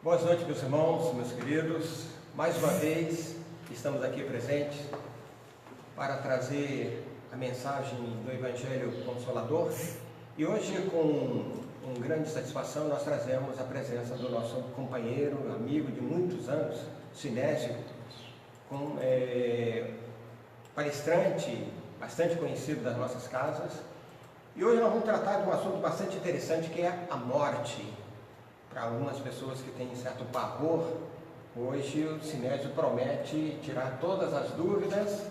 Boas noites, meus irmãos, meus queridos. Mais uma vez estamos aqui presentes para trazer a mensagem do Evangelho Consolador. E hoje, com grande satisfação, nós trazemos a presença do nosso companheiro, amigo de muitos anos, Sinésio, palestrante bastante conhecido das nossas casas. E hoje nós vamos tratar de um assunto bastante interessante, que é a morte. Para algumas pessoas que têm certo pavor, hoje o Sinésio promete tirar todas as dúvidas,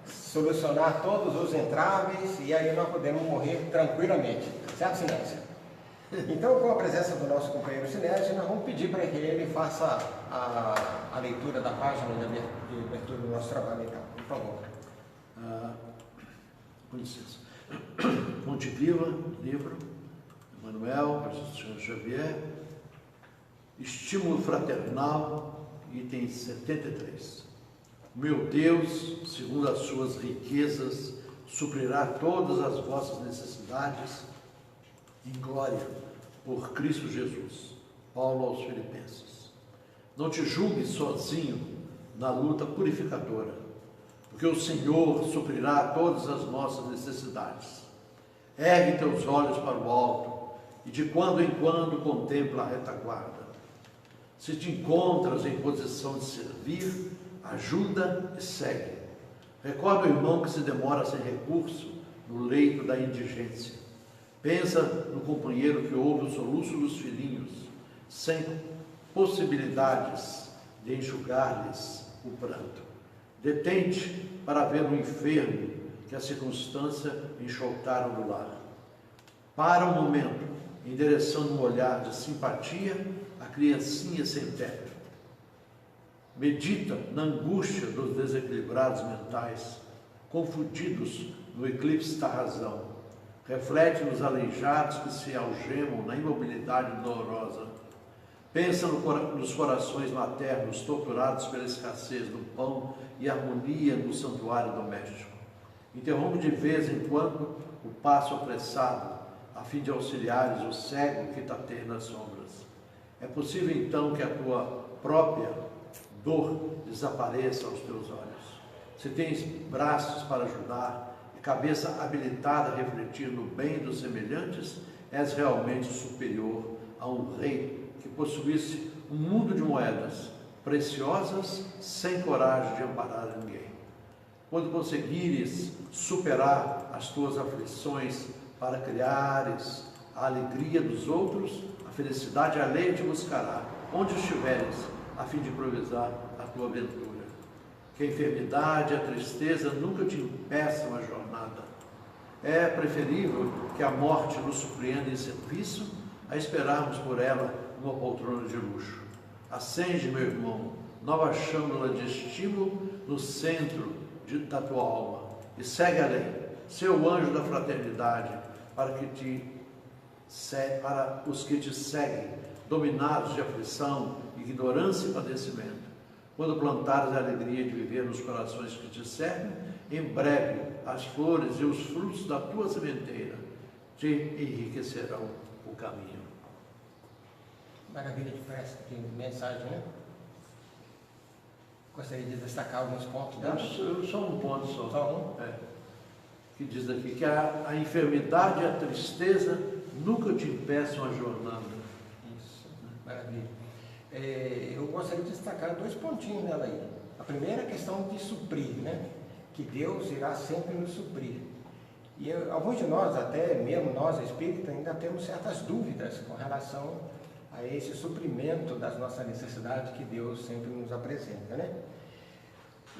solucionar todos os entraves, e aí nós podemos morrer tranquilamente. Certo, Sinésio? Então, com a presença do nosso companheiro Sinésio, nós vamos pedir para que ele faça a leitura da página de abertura do nosso trabalho, então. Por favor. Com licença. Fonte Viva, livro, Emmanuel, Chico Xavier, Estímulo Fraternal, item 73. Meu Deus, segundo as suas riquezas, suprirá todas as vossas necessidades em glória por Cristo Jesus. Paulo aos Filipenses. Não te julgues sozinho na luta purificadora, porque o Senhor suprirá todas as nossas necessidades. Ergue teus olhos para o alto e de quando em quando contempla a retaguarda. Se te encontras em posição de servir, ajuda e segue. Recorda o irmão que se demora sem recurso no leito da indigência. Pensa no companheiro que ouve o soluço dos filhinhos, sem possibilidades de enxugar-lhes o pranto. Detente para ver o enfermo que a circunstância enxotaram do lar. Para um momento, endereçando um olhar de simpatia à criancinha sem teto. Medita na angústia dos desequilibrados mentais, confundidos no eclipse da razão. Reflete nos aleijados que se algemam na imobilidade dolorosa. Pensa nos corações maternos torturados pela escassez do pão e harmonia no santuário doméstico. Interrompe de vez em quando o passo apressado, a fim de auxiliares o cego que tateia nas sombras. É possível então que a tua própria dor desapareça aos teus olhos. Se tens braços para ajudar e cabeça habilitada a refletir no bem dos semelhantes, és realmente superior a um rei que possuísse um mundo de moedas preciosas sem coragem de amparar ninguém. Quando conseguires superar as tuas aflições para criares a alegria dos outros, a felicidade alheia te buscará, onde estiveres, a fim de improvisar a tua aventura. Que a enfermidade e a tristeza nunca te impeçam a jornada. É preferível que a morte nos surpreenda em serviço, a esperarmos por ela uma poltrona de luxo. Acende, meu irmão, nova châmara de estímulo no centro da tua alma e segue além, seu anjo da fraternidade, para os que te seguem, dominados de aflição, ignorância e padecimento. Quando plantares a alegria de viver nos corações que te servem, em breve as flores e os frutos da tua sementeira te enriquecerão o caminho. Maravilha de prece, de mensagem, né? Gostaria de destacar alguns pontos dela. Só um ponto só. Só um? Que diz aqui que a enfermidade e a tristeza nunca te impeçam a jornada. Isso, maravilha. Eu gostaria de destacar dois pontinhos nela aí. A primeira é a questão de suprir, né? Que Deus irá sempre nos suprir. E alguns de nós, até mesmo nós espíritas, ainda temos certas dúvidas com relação a esse suprimento das nossas necessidades que Deus sempre nos apresenta, né?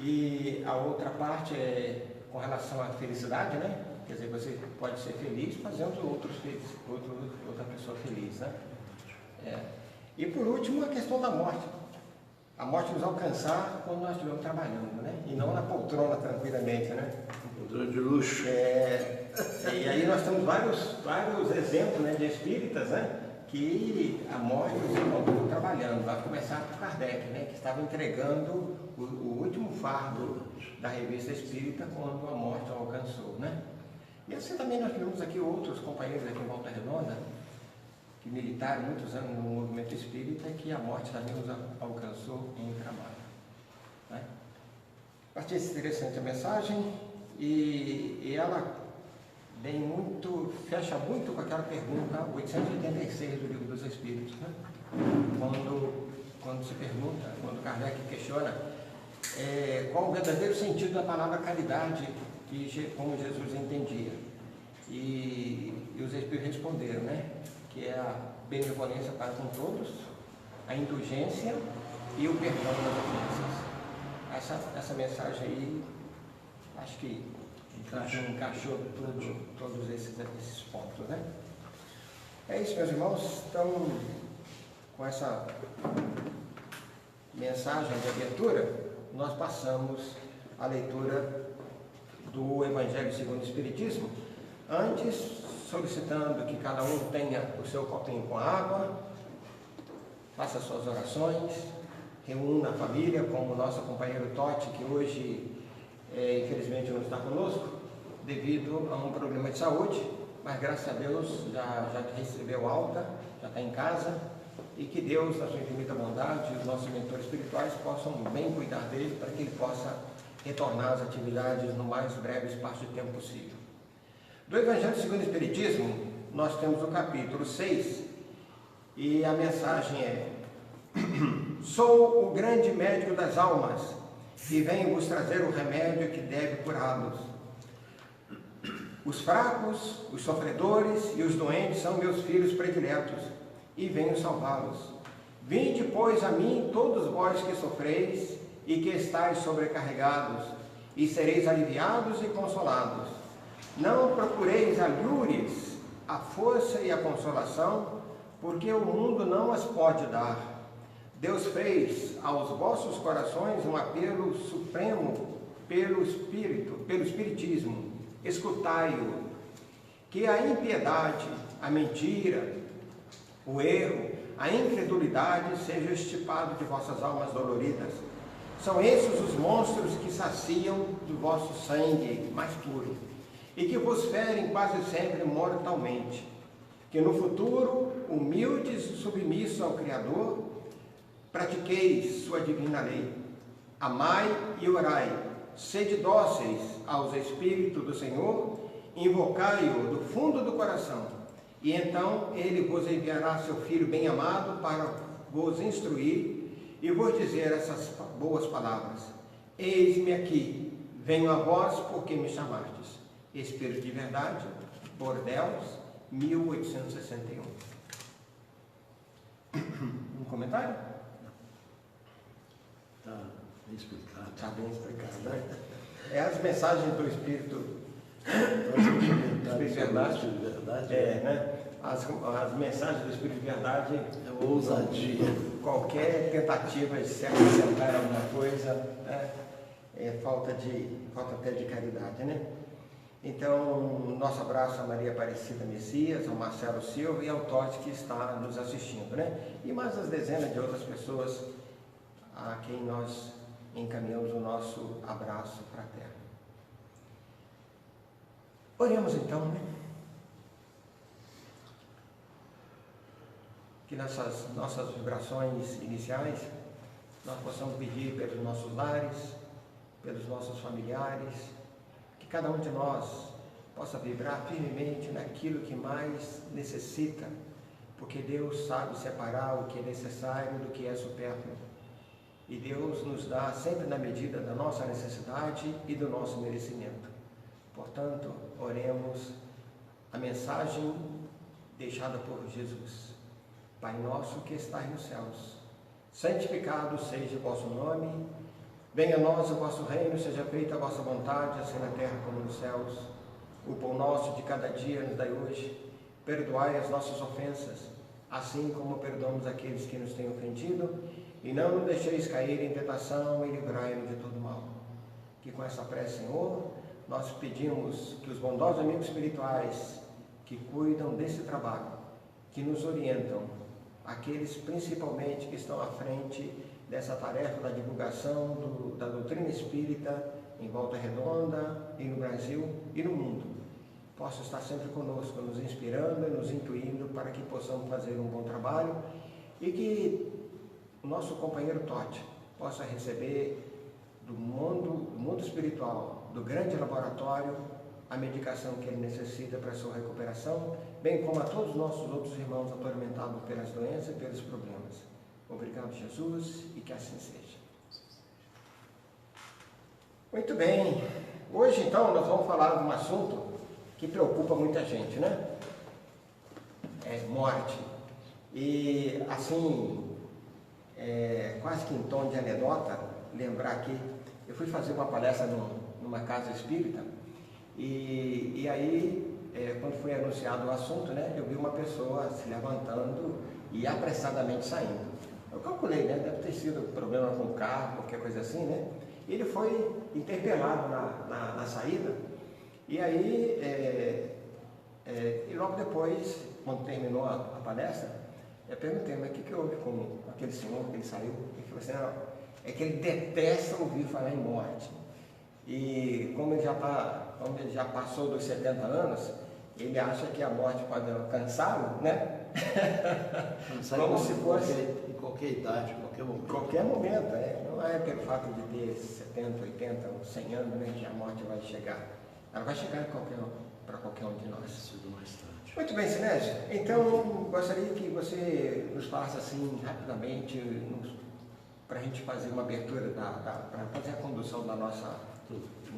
E a outra parte é com relação à felicidade, né? Quer dizer, você pode ser feliz fazendo outros felizes, outra pessoa feliz, né? E por último, a questão da morte. A morte nos alcançar quando nós estivermos trabalhando, né? E não na poltrona tranquilamente, né? Poltrona de luxo. E aí nós temos vários exemplos, né, de espíritas, né? Que a morte os encontrou trabalhando. Vai começar por Kardec, né? Que estava entregando o último fardo da revista espírita quando a morte o alcançou, né? E assim também nós tivemos aqui outros companheiros aqui em Volta Redonda que militaram muitos anos no movimento espírita, que a morte também os alcançou em trabalho. Né? Achei interessante a mensagem e ela fecha muito com aquela pergunta 886 do Livro dos Espíritos, né? Quando se pergunta, quando Kardec questiona qual o verdadeiro sentido da palavra caridade, como Jesus entendia. E os Espíritos responderam, né? Que é a benevolência para com todos, a indulgência e o perdão das ofensas. Essa mensagem aí, acho que encaixou todos esses pontos, né? É isso, meus irmãos. Então, com essa mensagem de abertura, nós passamos a leitura do Evangelho segundo o Espiritismo, antes solicitando que cada um tenha o seu copinho com água, faça suas orações, reúna a família, como o nosso companheiro Totti, que hoje infelizmente não está conosco, devido a um problema de saúde, mas graças a Deus já recebeu alta, já está em casa, e que Deus, na sua infinita bondade, e os nossos mentores espirituais possam bem cuidar dele, para que ele possa retornar às atividades no mais breve espaço de tempo possível. Do Evangelho segundo o Espiritismo, nós temos o capítulo 6, e a mensagem é: sou o grande médico das almas, e venho vos trazer o remédio que deve curá-los. Os fracos, os sofredores e os doentes são meus filhos prediletos, e venho salvá-los. Vinde, pois, a mim todos vós que sofreis e que estáis sobrecarregados, e sereis aliviados e consolados. Não procureis alhures, a força e a consolação, porque o mundo não as pode dar. Deus fez aos vossos corações um apelo supremo pelo Espiritismo. Escutai-o, que a impiedade, a mentira, o erro, a incredulidade seja extirpado de vossas almas doloridas. São esses os monstros que saciam do vosso sangue mais puro e que vos ferem quase sempre mortalmente. Que no futuro, humildes e submissos ao Criador, pratiqueis sua divina lei. Amai e orai, sede dóceis aos Espíritos do Senhor, invocai-o do fundo do coração, e então ele vos enviará seu Filho bem-amado para vos instruir e vos dizer essas boas palavras: eis-me aqui, venho a vós porque me chamastes. Espírito de Verdade, Bordeaux, 1861. Um comentário? Está bem explicado. Está bem explicado, né? É as mensagens do Espírito Verdade. Né? As mensagens do Espírito de Verdade É ousadia. Qualquer tentativa de se acrescentar alguma coisa, né? Falta até de caridade, né? Então, nosso abraço a Maria Aparecida Messias, ao Marcelo Silva e ao Totti, que está nos assistindo, né? E mais as dezenas de outras pessoas a quem nós encaminhamos o nosso abraço fraterno. Oremos então, né? Que nessas nossas vibrações iniciais nós possamos pedir pelos nossos lares, pelos nossos familiares, que cada um de nós possa vibrar firmemente naquilo que mais necessita, porque Deus sabe separar o que é necessário do que é supérfluo. E Deus nos dá sempre na medida da nossa necessidade e do nosso merecimento. Portanto, oremos a mensagem deixada por Jesus. Pai nosso que estais nos céus, santificado seja o vosso nome, venha a nós o vosso reino, seja feita a vossa vontade, assim na terra como nos céus. O pão nosso de cada dia nos dai hoje, perdoai as nossas ofensas, assim como perdoamos aqueles que nos têm ofendido, e não nos deixeis cair em tentação, e livrai-nos de todo mal. Que com essa prece, Senhor, nós pedimos que os bondosos amigos espirituais que cuidam desse trabalho, que nos orientam, aqueles principalmente que estão à frente dessa tarefa da divulgação da doutrina espírita em Volta Redonda e no Brasil e no mundo, possa estar sempre conosco, nos inspirando, nos intuindo para que possamos fazer um bom trabalho e que o nosso companheiro Totti possa receber do mundo espiritual, do grande laboratório, a medicação que ele necessita para a sua recuperação, bem como a todos os nossos outros irmãos atormentados pelas doenças e pelos problemas. Obrigado, Jesus, e que assim seja. Muito bem. Hoje, então, nós vamos falar de um assunto que preocupa muita gente, né? É morte. E, assim, quase que em tom de anedota, lembrar aqui, eu fui fazer uma palestra numa casa espírita, e aí, quando foi anunciado o assunto, né, eu vi uma pessoa se levantando e apressadamente saindo. Eu calculei, né, deve ter sido problema com o carro, qualquer coisa assim, né? Ele foi interpelado na saída, e aí, e logo depois, quando terminou a palestra, eu perguntei, mas o que houve com aquele senhor que ele saiu? Ele falou assim, não, é que ele detesta ouvir falar em morte. E como ele já passou dos 70 anos, ele acha que a morte pode alcançá-lo, né? Como se fosse em qualquer idade, em qualquer momento. Qualquer momento, não é pelo fato de ter 70, 80 ou 100 anos, né, que a morte vai chegar. Ela vai chegar para qualquer um de nós. Muito bem, Sinésio. Então, gostaria que você nos falasse assim, rapidamente, para a gente fazer uma abertura, para fazer a condução do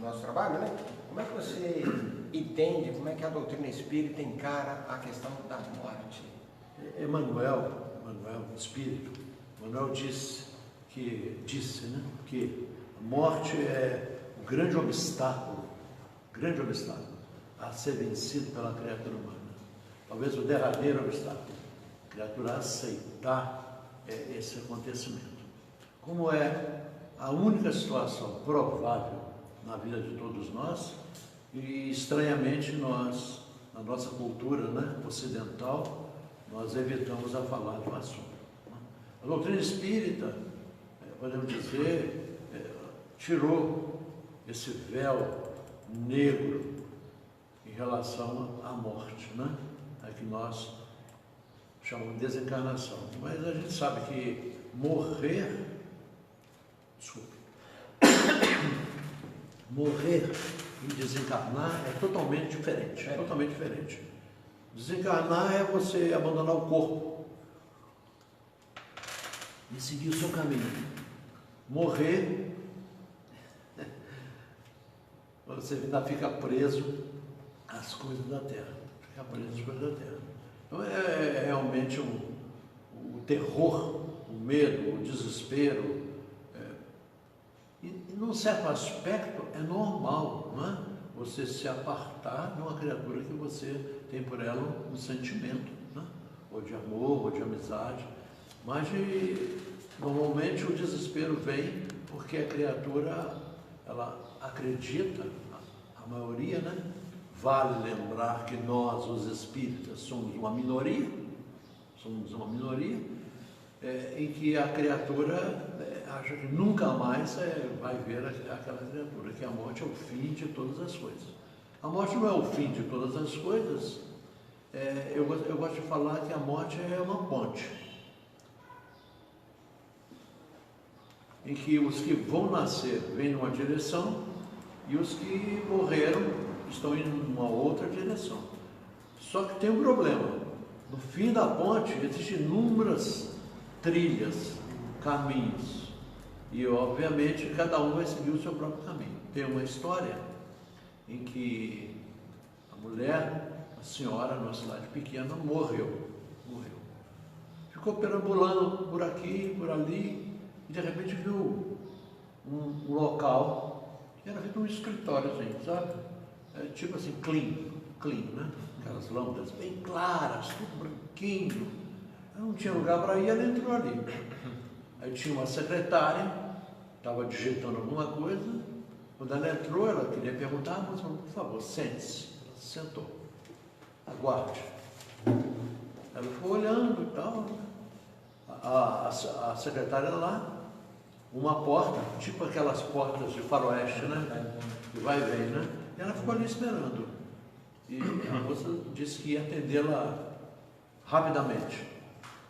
nosso trabalho, né? Como é que você entende, como é que a doutrina espírita encara a questão da morte? Emmanuel, espírito, Emmanuel disse, né, que a morte é o grande obstáculo a ser vencido pela criatura humana. Talvez o derradeiro obstáculo, a criatura aceitar esse acontecimento. Como é a única situação provável na vida de todos nós, e estranhamente nós, na nossa cultura, né, ocidental, nós evitamos a falar do assunto. A doutrina espírita, podemos dizer, tirou esse véu negro em relação à morte, né? É que nós chamamos de desencarnação. Mas a gente sabe que morrer e desencarnar é totalmente diferente. Totalmente diferente. Desencarnar é você abandonar o corpo e seguir o seu caminho. Morrer, você ainda fica preso às coisas da terra. Fica preso às coisas da terra. Então é realmente o terror, o medo, o desespero. E num certo aspecto é normal, não é? Você se apartar de uma criatura que você tem por ela um sentimento, né? Ou de amor, ou de amizade. Mas normalmente o desespero vem porque a criatura, ela acredita, a maioria, né? Vale lembrar que nós, os espíritas, somos uma minoria, em que a criatura acha que nunca mais vai ver aquela criatura, que a morte é o fim de todas as coisas. A morte não é o fim de todas as coisas. Eu gosto de falar que a morte é uma ponte, em que os que vão nascer vêm numa direção e os que morreram estão indo numa outra direção. Só que tem um problema. No fim da ponte existem inúmeras trilhas, caminhos, e obviamente cada um vai seguir o seu próprio caminho. Tem uma história em que a mulher, a senhora, numa cidade pequena, morreu. Ficou perambulando por aqui, por ali, e de repente viu um local que era feito um escritório, assim, sabe? Tipo assim, clean, né? Aquelas lâmpadas bem claras, tudo branquinho. Não tinha lugar para ir, ela entrou ali. Aí tinha uma secretária, estava digitando alguma coisa. Quando ela entrou, ela queria perguntar, mas falou, por favor, sente-se. Ela se sentou. Aguarde. Ela ficou olhando e tal. A secretária lá, uma porta, tipo aquelas portas de faroeste, né? Que vai e vem, né? E ela ficou ali esperando. E a moça disse que ia atendê-la rapidamente.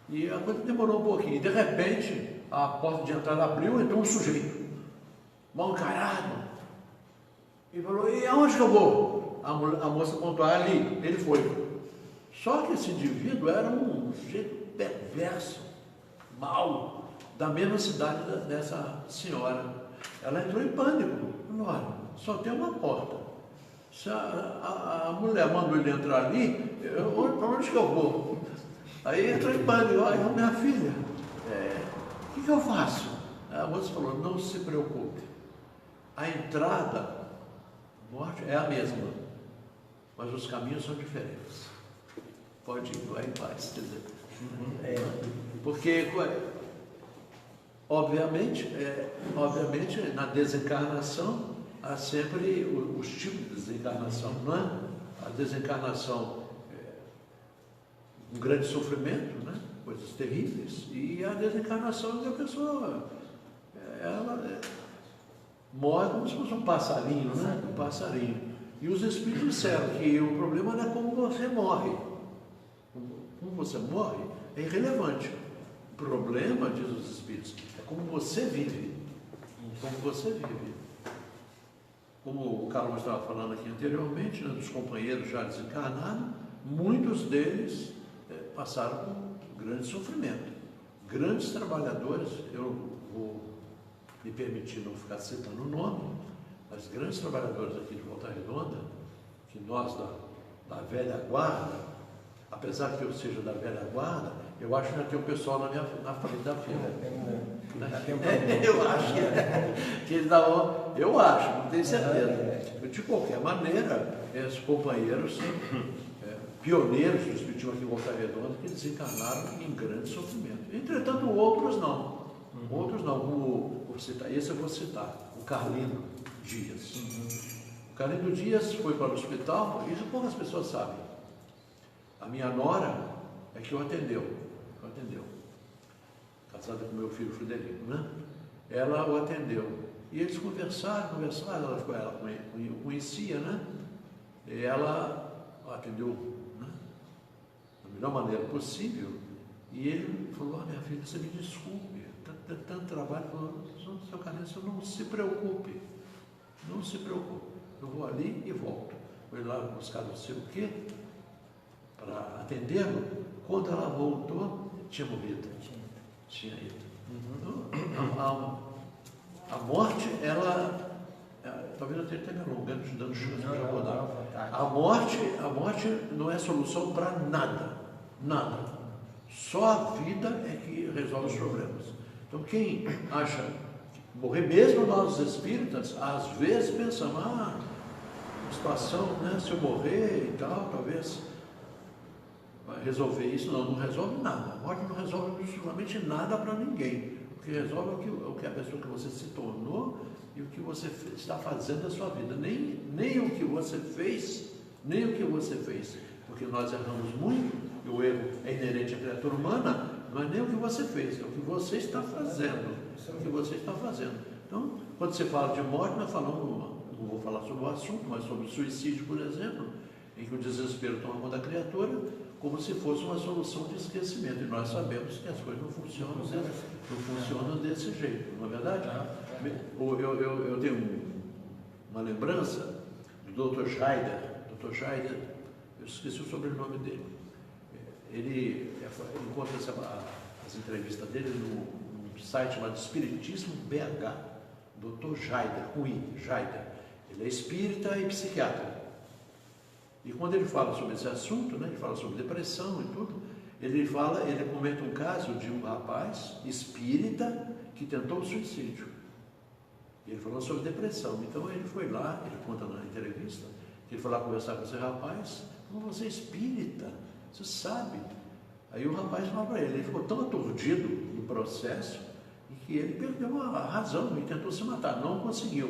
E a coisa demorou um pouquinho. E de repente, a porta de entrada abriu e entrou um sujeito, mal encarado. E falou, e aonde que eu vou? A moça apontou, ali. Ele foi. Só que esse indivíduo era um sujeito perverso, mau, da mesma cidade dessa senhora. Ela entrou em pânico. Falou, olha, só tem uma porta. Se a mulher mandou ele entrar ali, para onde que eu vou? Aí entrou em pânico. Aí, minha filha, o que eu faço? A moça falou, não se preocupe. A entrada, morte, é a mesma, mas os caminhos são diferentes. Pode ir, vai em paz, quer dizer. Porque, obviamente, na desencarnação, há sempre os tipos de desencarnação, não é? A desencarnação um grande sofrimento, né? Coisas terríveis, e a desencarnação da pessoa, ela morre como se fosse um passarinho, né? Um passarinho. E os Espíritos disseram que o problema não é como você morre. Como você morre é irrelevante. O problema, diz os Espíritos, é como você vive. Como você vive. Como o Carlos estava falando aqui anteriormente, né, dos companheiros já desencarnados, muitos deles passaram por grande sofrimento. Grandes trabalhadores, eu vou me permitir não ficar citando o nome, mas grandes trabalhadores aqui de Volta Redonda, que nós da velha guarda, apesar que eu seja da velha guarda, eu acho que já tem um pessoal na frente da fila. Eu acho que eles dão. Eu acho, não tenho certeza. De qualquer maneira, esses companheiros, pioneiros do Espiritismo aqui em Volta Redonda, que desencarnaram em grande sofrimento. Entretanto, outros não. Outros não, como esse eu vou citar, o Carlino Dias. O Carlino Dias foi para o hospital, isso poucas pessoas sabem. A minha nora é que o atendeu. Casada com meu filho Frederico, né? Ela o atendeu. E eles conversaram, ela conhecia, né? E ela o atendeu, né? Da melhor maneira possível. E ele falou, minha filha, você me desculpe, tanto trabalho. Falou, seu Carlinhos, não se preocupe. Não se preocupe. Eu vou ali e volto. Fui lá buscar não sei o quê, para atendê-lo. Quando ela voltou, tinha morrido. Tinha ido. Então, a morte, ela, talvez eu esteja me alongando, te dando chance de acordar. A morte não é solução para nada. Nada. Só a vida é que resolve os problemas. Então, quem acha que morrer, mesmo nós espíritas, às vezes pensamos, situação, né, se eu morrer e tal, talvez vai resolver isso. Não resolve nada. A morte não resolve absolutamente nada para ninguém. O que resolve é o que a pessoa que você se tornou e o que você está fazendo da sua vida. Nem o que você fez, porque nós erramos muito, e o erro é inerente à criatura humana, não é nem o que você fez, é o que você está fazendo. Então, quando você fala de morte, nós falamos, não vou falar sobre o assunto, mas sobre o suicídio, por exemplo, em que o desespero toma conta da criatura, como se fosse uma solução de esquecimento. E nós sabemos que as coisas não funcionam desse jeito, não é verdade? Eu tenho uma lembrança do Dr. Scheider. Dr. Scheider, eu esqueci o sobrenome dele. Ele encontra as entrevistas dele no site chamado Espiritismo BH. Dr. Scheider, com I, Scheider. Ele é espírita e psiquiatra. E quando ele fala sobre esse assunto, né, ele fala sobre depressão e tudo, ele comenta um caso de um rapaz espírita que tentou o suicídio. Ele falou sobre depressão. Então ele foi lá, ele conta na entrevista, que ele foi lá conversar com esse rapaz. Como você é espírita, você sabe. Aí o rapaz falou para ele ficou tão aturdido no processo, que ele perdeu a razão e tentou se matar. Não conseguiu.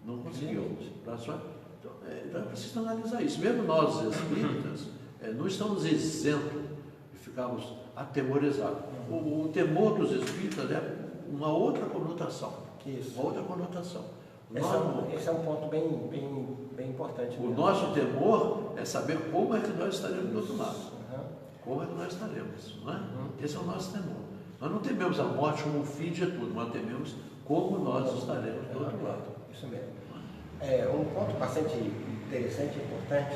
Então é preciso analisar isso. Mesmo nós, espíritas, não estamos isentos de ficarmos atemorizados. O temor dos espíritas é uma outra conotação. Isso. Uma outra conotação. Esse é um ponto bem importante. importante. O nosso temor é saber como é que nós estaremos do outro lado. Como é que nós estaremos, não é? Esse é o nosso temor. Nós não tememos a morte como o fim de tudo, mas tememos como nós estaremos do outro lado. Isso mesmo. Um ponto bastante interessante e importante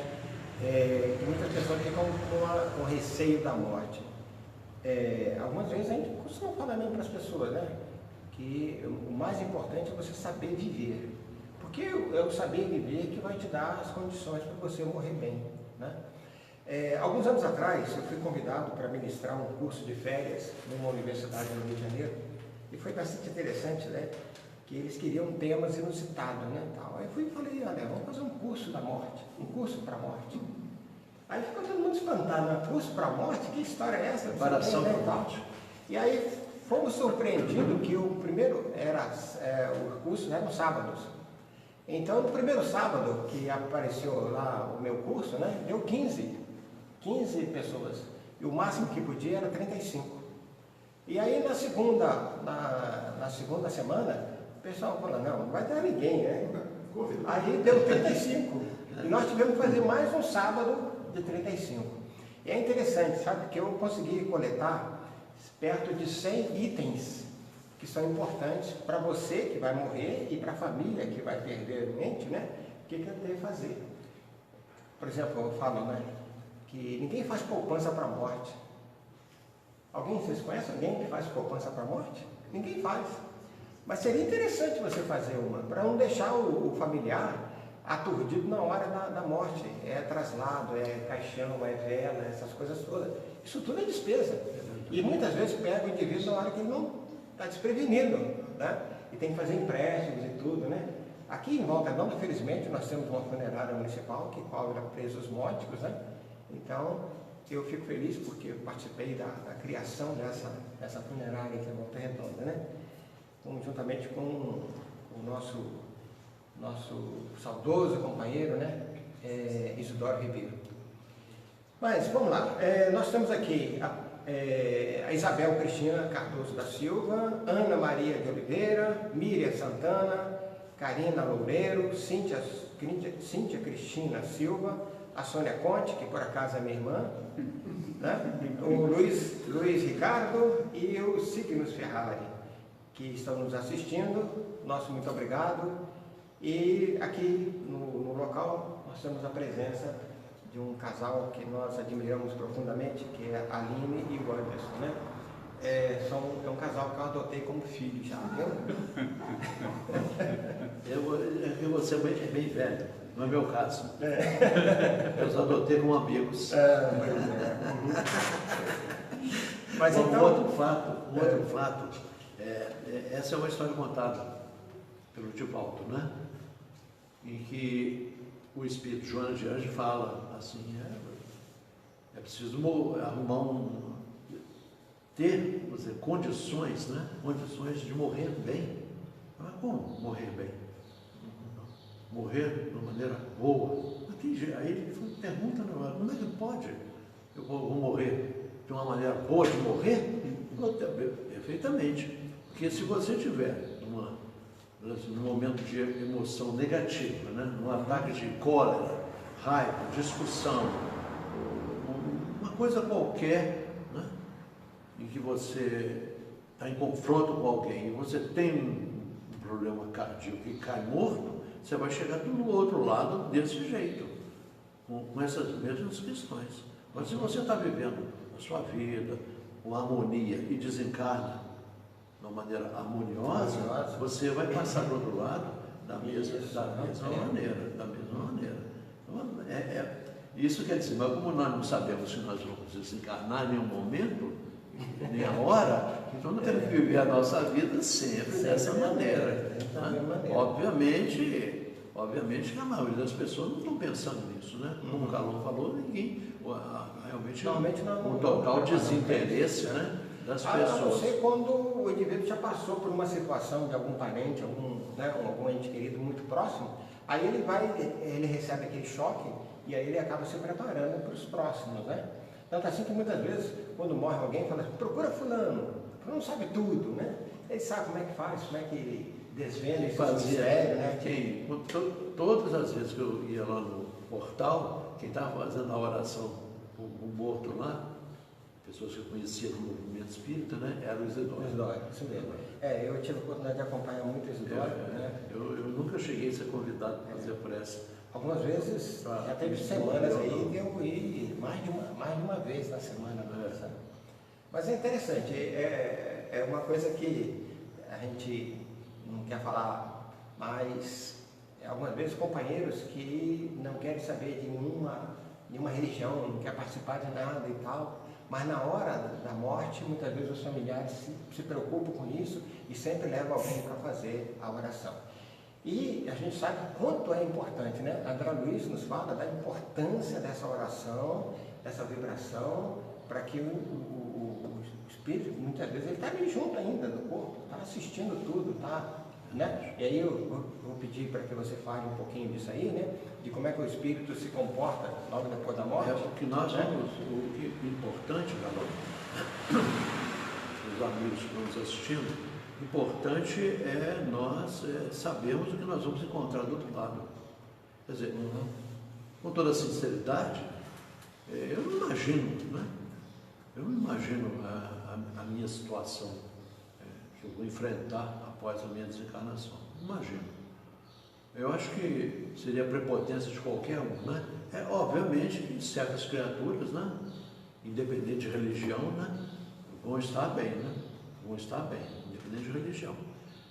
é que muitas pessoas ficam com receio da morte. Algumas vezes a gente costuma falar mesmo para as pessoas, né? Que o mais importante é você saber viver. Porque é o saber viver que vai te dar as condições para você morrer bem, né? Alguns anos atrás, eu fui convidado para ministrar um curso de férias numa universidade no Rio de Janeiro, e foi bastante interessante, né? Que eles queriam temas inusitados, né? Tal. Aí eu fui e falei, olha, vamos fazer um curso da morte, um curso para a morte. Aí ficou todo mundo espantado, né? Curso para a morte? Que história é essa? Preparação para a morte. E aí fomos surpreendidos que o primeiro o curso era nos sábados. Então, no primeiro sábado que apareceu lá o meu curso, né? Deu 15 pessoas. E o máximo que podia era 35. E aí na segunda semana, o pessoal falou, não vai dar ninguém, né? Aí deu 35. E nós tivemos que fazer mais um sábado de 35. E é interessante, sabe, que eu consegui coletar perto de 100 itens que são importantes para você que vai morrer e para a família que vai perder o ente, né? O que deve fazer. Por exemplo, eu falo, né? Que ninguém faz poupança para a morte. Vocês conhecem alguém que faz poupança para a morte? Ninguém faz. Mas seria interessante você fazer uma, para não deixar o familiar aturdido na hora da morte. É traslado, é caixão, é vela, essas coisas todas. Isso tudo é despesa. E muitas vezes pega o indivíduo na hora que ele não está desprevenido, né? E tem que fazer empréstimos e tudo, né? Aqui em Volta Redonda, felizmente, nós temos uma funerária municipal que cobra preços módicos, né? Então, eu fico feliz porque eu participei da criação dessa funerária aqui em Volta Redonda, né? Juntamente com o nosso saudoso companheiro, né? Isidoro Ribeiro. Mas, vamos lá. Nós temos aqui a Isabel Cristina Cardoso da Silva, Ana Maria de Oliveira, Miriam Santana, Karina Loureiro, Cíntia Cristina Silva, a Sônia Conte, que por acaso é minha irmã, né? O Luiz Ricardo e o Signos Ferrari, que estão nos assistindo. Nosso muito obrigado. E aqui no local nós temos a presença de um casal que nós admiramos profundamente, que é a Aline e o Anderson, né? É um casal que eu adotei como filho já, viu? Você é bem velho, não é meu caso. Eu os adotei como amigos. Mas bom, então... um outro fato, essa é uma história contada pelo Divaldo, né? Em que o espírito Joana de Anjos fala assim, é preciso ter condições, né? Condições de morrer bem. Mas como morrer bem? Morrer de uma maneira boa. Aí ele pergunta, como é que pode? Eu vou morrer de uma maneira boa de morrer? Perfeitamente. Porque se você tiver num momento de emoção negativa, né? Num ataque de cólera, raiva, discussão, uma coisa qualquer, né? Em que você está em confronto com alguém e você tem um problema cardíaco e cai morto, você vai chegar do outro lado desse jeito, com essas mesmas questões. Mas se você está vivendo a sua vida com harmonia e desencarna de uma maneira harmoniosa, você vai passar do outro lado da mesma maneira. Então, isso quer dizer, mas como nós não sabemos se nós vamos desencarnar em um momento, nem a hora, então nós temos que viver a nossa vida sempre dessa maneira. Né? Obviamente que a maioria das pessoas não estão pensando nisso, né? Como o Calão falou, ninguém, realmente um total desinteresse, né? Das pessoas. A não ser quando o indivíduo já passou por uma situação de algum parente, algum ente querido muito próximo, aí ele recebe aquele choque e aí ele acaba se preparando para os próximos, né? Tanto assim que muitas vezes, quando morre alguém, fala assim, procura fulano sabe tudo, né? Ele sabe como é que faz, como é que desvenda esse mistério, né? todas as vezes que eu ia lá no portal, quem estava fazendo a oração, o morto lá, pessoas que eu conhecia do movimento espírita, né, era o Isidório. Isidório, isso mesmo. Eu tive a oportunidade de acompanhar muito o Isidório, né? Eu nunca cheguei a ser convidado para fazer prece. Algumas vezes, já teve semanas aí que eu ia mais de uma vez na semana. Sabe? Mas é interessante, é uma coisa que a gente não quer falar, mas algumas vezes companheiros que não querem saber de nenhuma religião, não querem participar de nada e tal, mas na hora da morte, muitas vezes os familiares se preocupam com isso e sempre levam alguém para fazer a oração. E a gente sabe quanto é importante, né? André Luiz nos fala da importância dessa oração, dessa vibração, para que o espírito, muitas vezes, ele está ali junto ainda do corpo, está assistindo tudo, tá? Né? E aí eu vou pedir para que você fale um pouquinho disso aí, né? De como é que o espírito se comporta logo depois da morte. O que nós vamos, o importante, galera, os amigos que estão nos assistindo, o importante é nós sabermos o que nós vamos encontrar do outro lado. Quer dizer, com toda sinceridade, eu não imagino, né? Eu não imagino a minha situação que eu vou enfrentar após a minha desencarnação. Não imagino. Eu acho que seria a prepotência de qualquer um, né? Obviamente que certas criaturas, né, independente de religião, né, vão estar bem, né? Vão estar bem, independente de religião.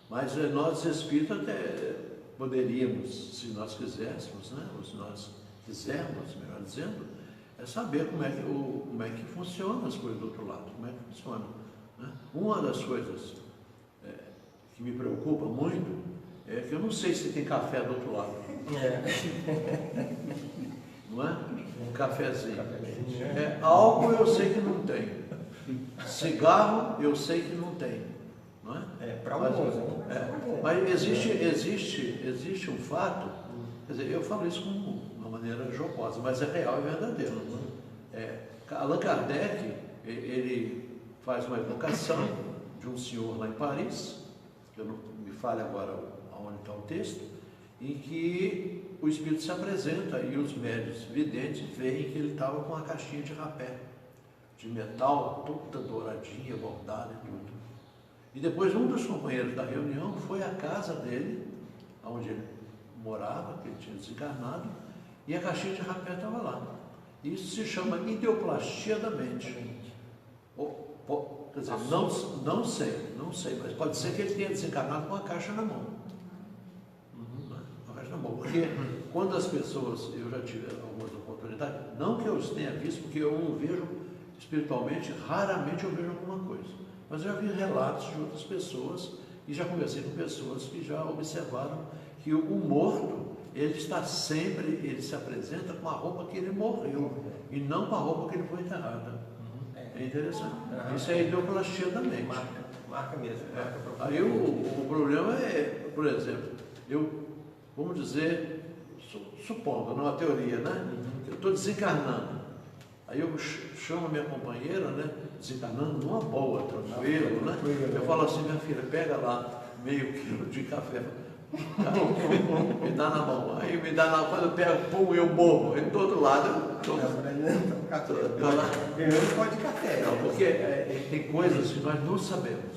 Mas nós espíritas até poderíamos, se nós quiséssemos, né, ou se nós quisermos, melhor dizendo, saber como é que funcionam as coisas do outro lado, como é que funciona, né? Uma das coisas que me preocupa muito é que eu não sei se tem café do outro lado. Não é? Um cafezinho. Álcool eu sei que não tem. Cigarro eu sei que não tem. Não é? Para alguns, mas existe um fato, quer dizer, eu falo isso com uma maneira jocosa, mas é real e verdadeiro. Allan Kardec, ele faz uma evocação de um senhor lá em Paris, que eu não me fale agora aonde está o texto, em que o espírito se apresenta e os médios videntes veem que ele estava com uma caixinha de rapé, de metal, toda douradinha, bordada e tudo. E depois um dos companheiros da reunião foi à casa dele, onde ele morava, que ele tinha desencarnado, e a caixinha de rapé estava lá. Isso se chama ideoplastia da mente. Quer dizer, não sei, mas pode ser que ele tenha desencarnado com a caixa na mão. Uma caixa na mão. Porque quando as pessoas, eu já tive algumas oportunidades, não que eu tenha visto, porque eu não vejo espiritualmente, raramente eu vejo alguma coisa. Mas eu já vi relatos de outras pessoas e já conversei com pessoas que já observaram que o morto, ele está sempre, ele se apresenta com a roupa que ele morreu e não com a roupa que ele foi enterrado. É interessante. Isso é ideoplastia da mente. Marca mesmo. Aí o problema é, por exemplo, vamos dizer, supondo, numa teoria, né? Eu estou desencarnando. Aí eu chamo a minha companheira, né? Desencarnando numa boa, tranquilo, né? Eu falo assim, minha filha, pega lá meio quilo de café. Me dá na mão. Aí me dá na mão, quando eu pego, pum, eu morro. E do outro lado, eu pode café. Não, porque tem coisas que nós não sabemos.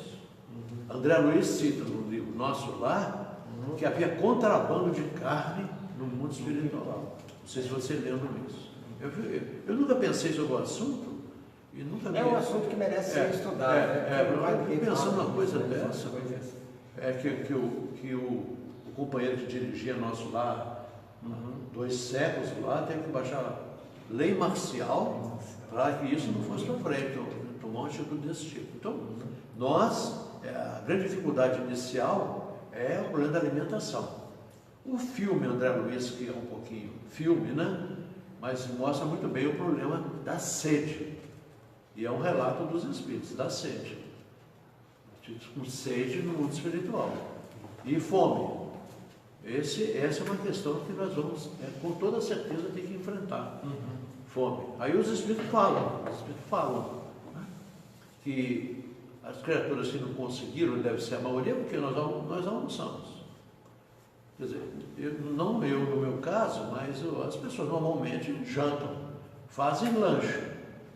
André Luiz cita no livro Nosso Lar que havia contrabando de carne no mundo espiritual. Não sei se você lembra isso. Eu nunca pensei sobre o assunto e nunca um assunto que merece ser estudado. Eu fico pensando numa coisa dessa. Que o companheiro que dirigia Nosso Lar, 2 séculos lá, teve que baixar a lei marcial para que isso não fosse para frente, tomar um atitude desse tipo. Então, a grande dificuldade inicial é o problema da alimentação. O filme André Luiz, que é um pouquinho filme, né? Mas mostra muito bem o problema da sede. E é um relato dos espíritos, da sede. Com sede no mundo espiritual. E fome. Essa é uma questão que nós vamos, com toda certeza, ter que enfrentar. Fome. Aí os espíritos falam, né, que as criaturas que não conseguiram, deve ser a maioria, porque nós almoçamos. Quer dizer, não eu no meu caso, mas as pessoas normalmente jantam, fazem lanche,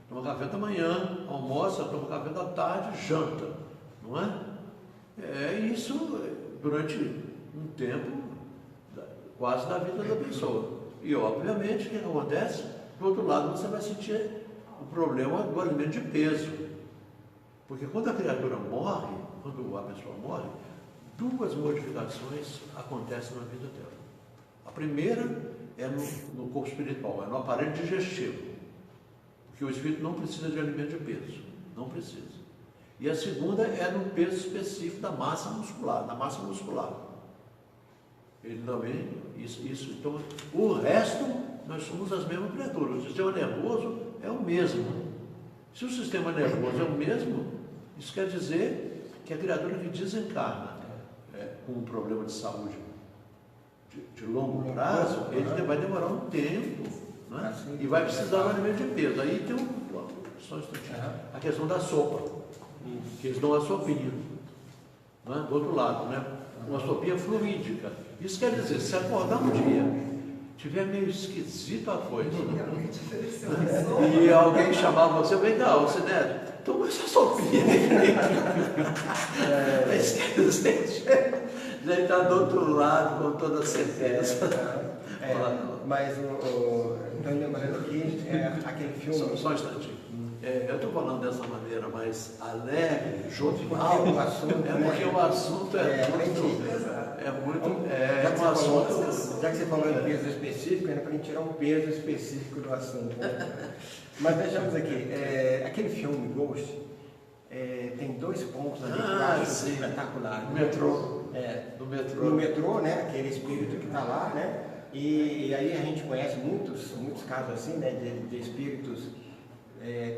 tomam café da manhã, almoçam, tomam café da tarde, janta, não é? É isso durante um tempo quase da vida da pessoa. E obviamente o que acontece? Do outro lado você vai sentir o problema do alimento de peso. Porque quando a criatura morre, quando a pessoa morre, duas modificações acontecem na vida dela. A primeira é no corpo espiritual, é no aparelho digestivo. Porque o espírito não precisa de alimento de peso, não precisa. E a segunda é no peso específico da massa muscular, Ele também, isso, então, o resto, nós somos as mesmas criaturas. O sistema nervoso é o mesmo. Se o sistema nervoso é o mesmo, isso quer dizer que a criatura que desencarna com um problema de saúde de longo prazo, ele vai demorar um tempo, né? E vai precisar de alimento de peso. Aí tem só um instantinho, a questão da sopa, que eles dão a sopinha, né? Do outro lado, né? Uma sopinha fluídica. Isso quer dizer, se acordar um dia, tiver meio esquisito a coisa, e alguém chamar você, vem cá, você Neto, toma essa sopinha aí. Já está do outro lado, com toda certeza. Mas estou lembrando aqui, aquele filme... Só um instantinho. Eu estou falando dessa maneira mais alegre, jovial, porque o assunto já que você falou em peso específico, era para a gente tirar um peso específico do assunto. Né? Mas vejamos aqui, aquele filme Ghost tem dois pontos ali que eu acho espetacular. No metrô. No metrô, né? Aquele espírito que está lá, né? E aí a gente conhece muitos casos assim, né? De espíritos,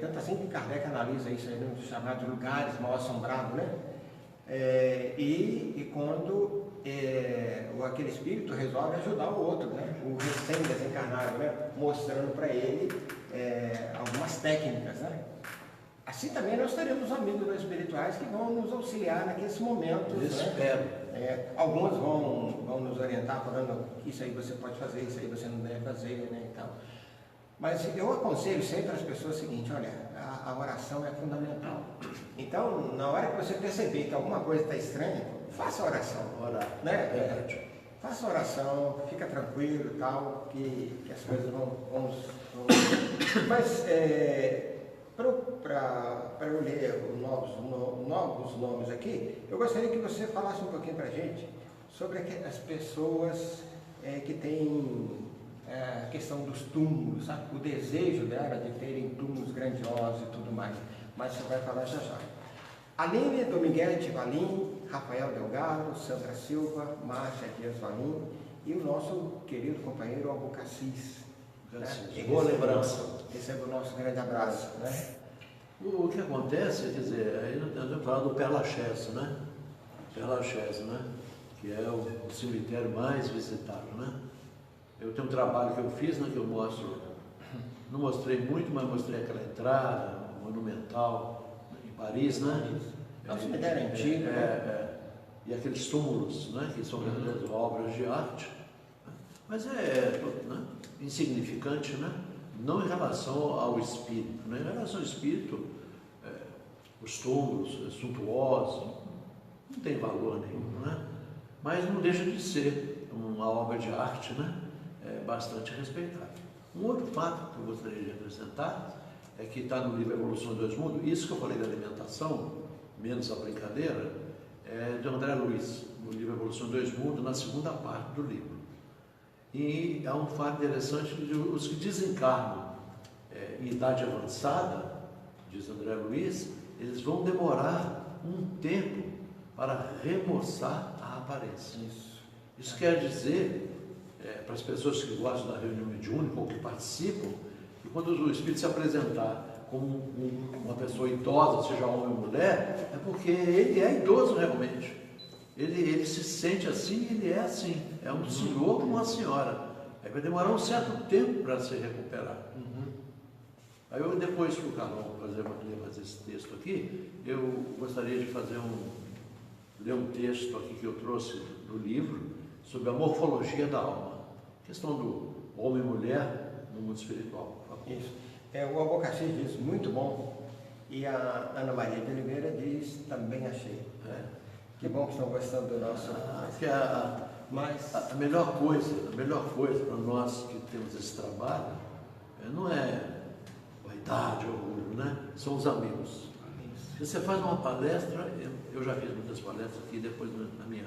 tanto assim que Kardec analisa isso aí, nos chamados lugares mal assombrados, né? E quando aquele espírito resolve ajudar o outro, né? O recém-desencarnado, né? Mostrando para ele algumas técnicas, né? Assim também nós teremos amigos espirituais que vão nos auxiliar naqueles momentos. Espero. Alguns vão nos orientar falando isso aí você pode fazer, isso aí você não deve fazer, né, e tal. Mas eu aconselho sempre às pessoas o seguinte, olha, a oração é fundamental. Então, na hora que você perceber que alguma coisa está estranha, faça a oração. Orar. Né? Faça a oração, fica tranquilo e tal, que as coisas vão. Mas para eu ler os novos nomes aqui, eu gostaria que você falasse um pouquinho para a gente sobre as pessoas que têm a questão dos túmulos, sabe? O desejo dela de terem túmulos grandiosos e tudo mais. Mas você vai falar já já. Aline Dominguete Valim, Rafael Delgado, Sandra Silva, Márcia Dias Valim e o nosso querido companheiro Albucacis. Boa lembrança. Receba o nosso grande abraço. Né? O que acontece, quer dizer, aí nós vamos falar do Père Lachaise, né? Père Lachaise, né? Que é o cemitério mais visitado, né? Eu tenho um trabalho que eu fiz, né? Que eu mostro, não mostrei muito, mas mostrei aquela entrada monumental em Paris, né? É um cemitério antigo, né? E aqueles túmulos, né? Que são verdadeiras obras de arte. Né? Mas né? Insignificante, né? Não em relação ao espírito, né? Em relação ao espírito, os túmulos suntuosos, não tem valor nenhum, né? Mas não deixa de ser uma obra de arte, né? Bastante respeitável. Um outro fato que eu gostaria de acrescentar é que está no livro Evolução dos Mundos, isso que eu falei da alimentação, menos a brincadeira, é de André Luiz, no livro Evolução dos Mundos, na segunda parte do livro. E há um fato interessante de os que desencarnam em idade avançada, diz André Luiz, eles vão demorar um tempo para remoçar a aparência. Isso quer dizer, para as pessoas que gostam da reunião mediúnica ou que participam, que quando o espírito se apresentar como uma pessoa idosa, seja homem ou mulher, é porque ele é idoso realmente. Ele se sente assim, ele é assim. É um senhor como uma senhora. Aí vai demorar um certo tempo para se recuperar. Aí eu, depois que o Carlão fazer esse texto aqui, eu gostaria de ler um texto aqui que eu trouxe do livro, sobre a morfologia da alma. Questão do homem e mulher no mundo espiritual. Isso. O Abacaxi diz, muito bom. E a Ana Maria de Oliveira diz, também achei. Que bom que estão gostando do nosso... A melhor coisa para nós que temos esse trabalho não é vaidade, orgulho, né? São os amigos. Se você faz uma palestra, eu já fiz muitas palestras aqui, depois na minha...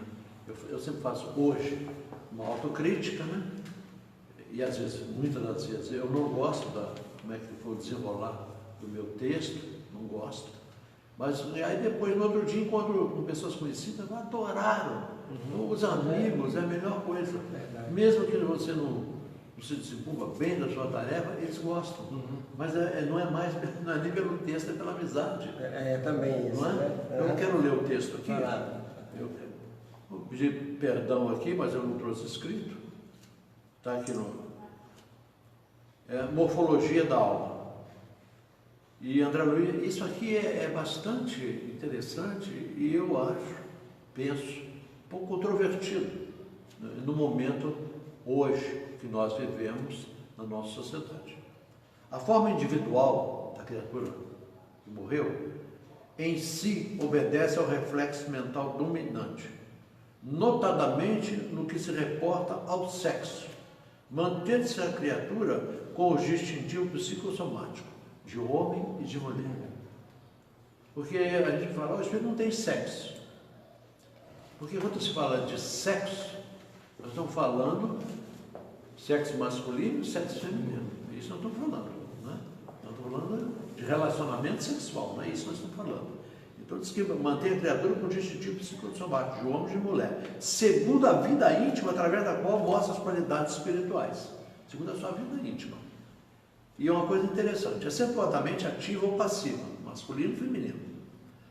Eu sempre faço hoje uma autocrítica, né? E às vezes, muitas das vezes, eu não gosto como é que foi o desenrolar do meu texto, não gosto. Mas aí depois, no outro dia, encontro com pessoas conhecidas, adoraram. Os amigos é a melhor coisa. Mesmo que você não se desenvolva bem da sua tarefa, eles gostam. Mas não é nem pelo texto, é pela amizade. Também isso, não é? Né? Eu não quero ler o texto aqui. Eu vou pedir perdão aqui, mas eu não trouxe escrito. Está aqui Morfologia da Alma. E André Luiz, isso aqui é bastante interessante e eu penso, um pouco controvertido no momento hoje que nós vivemos na nossa sociedade. A forma individual da criatura que morreu, em si obedece ao reflexo mental dominante, notadamente no que se reporta ao sexo, mantendo-se a criatura com o distintivo psicossomático de homem e de mulher. Porque a gente fala, o espírito não tem sexo. Porque quando se fala de sexo, nós estamos falando sexo masculino e sexo feminino. É isso que nós estamos falando. Né? Nós estamos falando de relacionamento sexual, não é isso que nós estamos falando. Então diz que mantém a criatura com o distintivo psicossomático de homem e de mulher, segundo a vida íntima, através da qual mostra as qualidades espirituais. Segundo a sua vida íntima. E é uma coisa interessante, acentuadamente ativa ou passiva, masculino e feminino.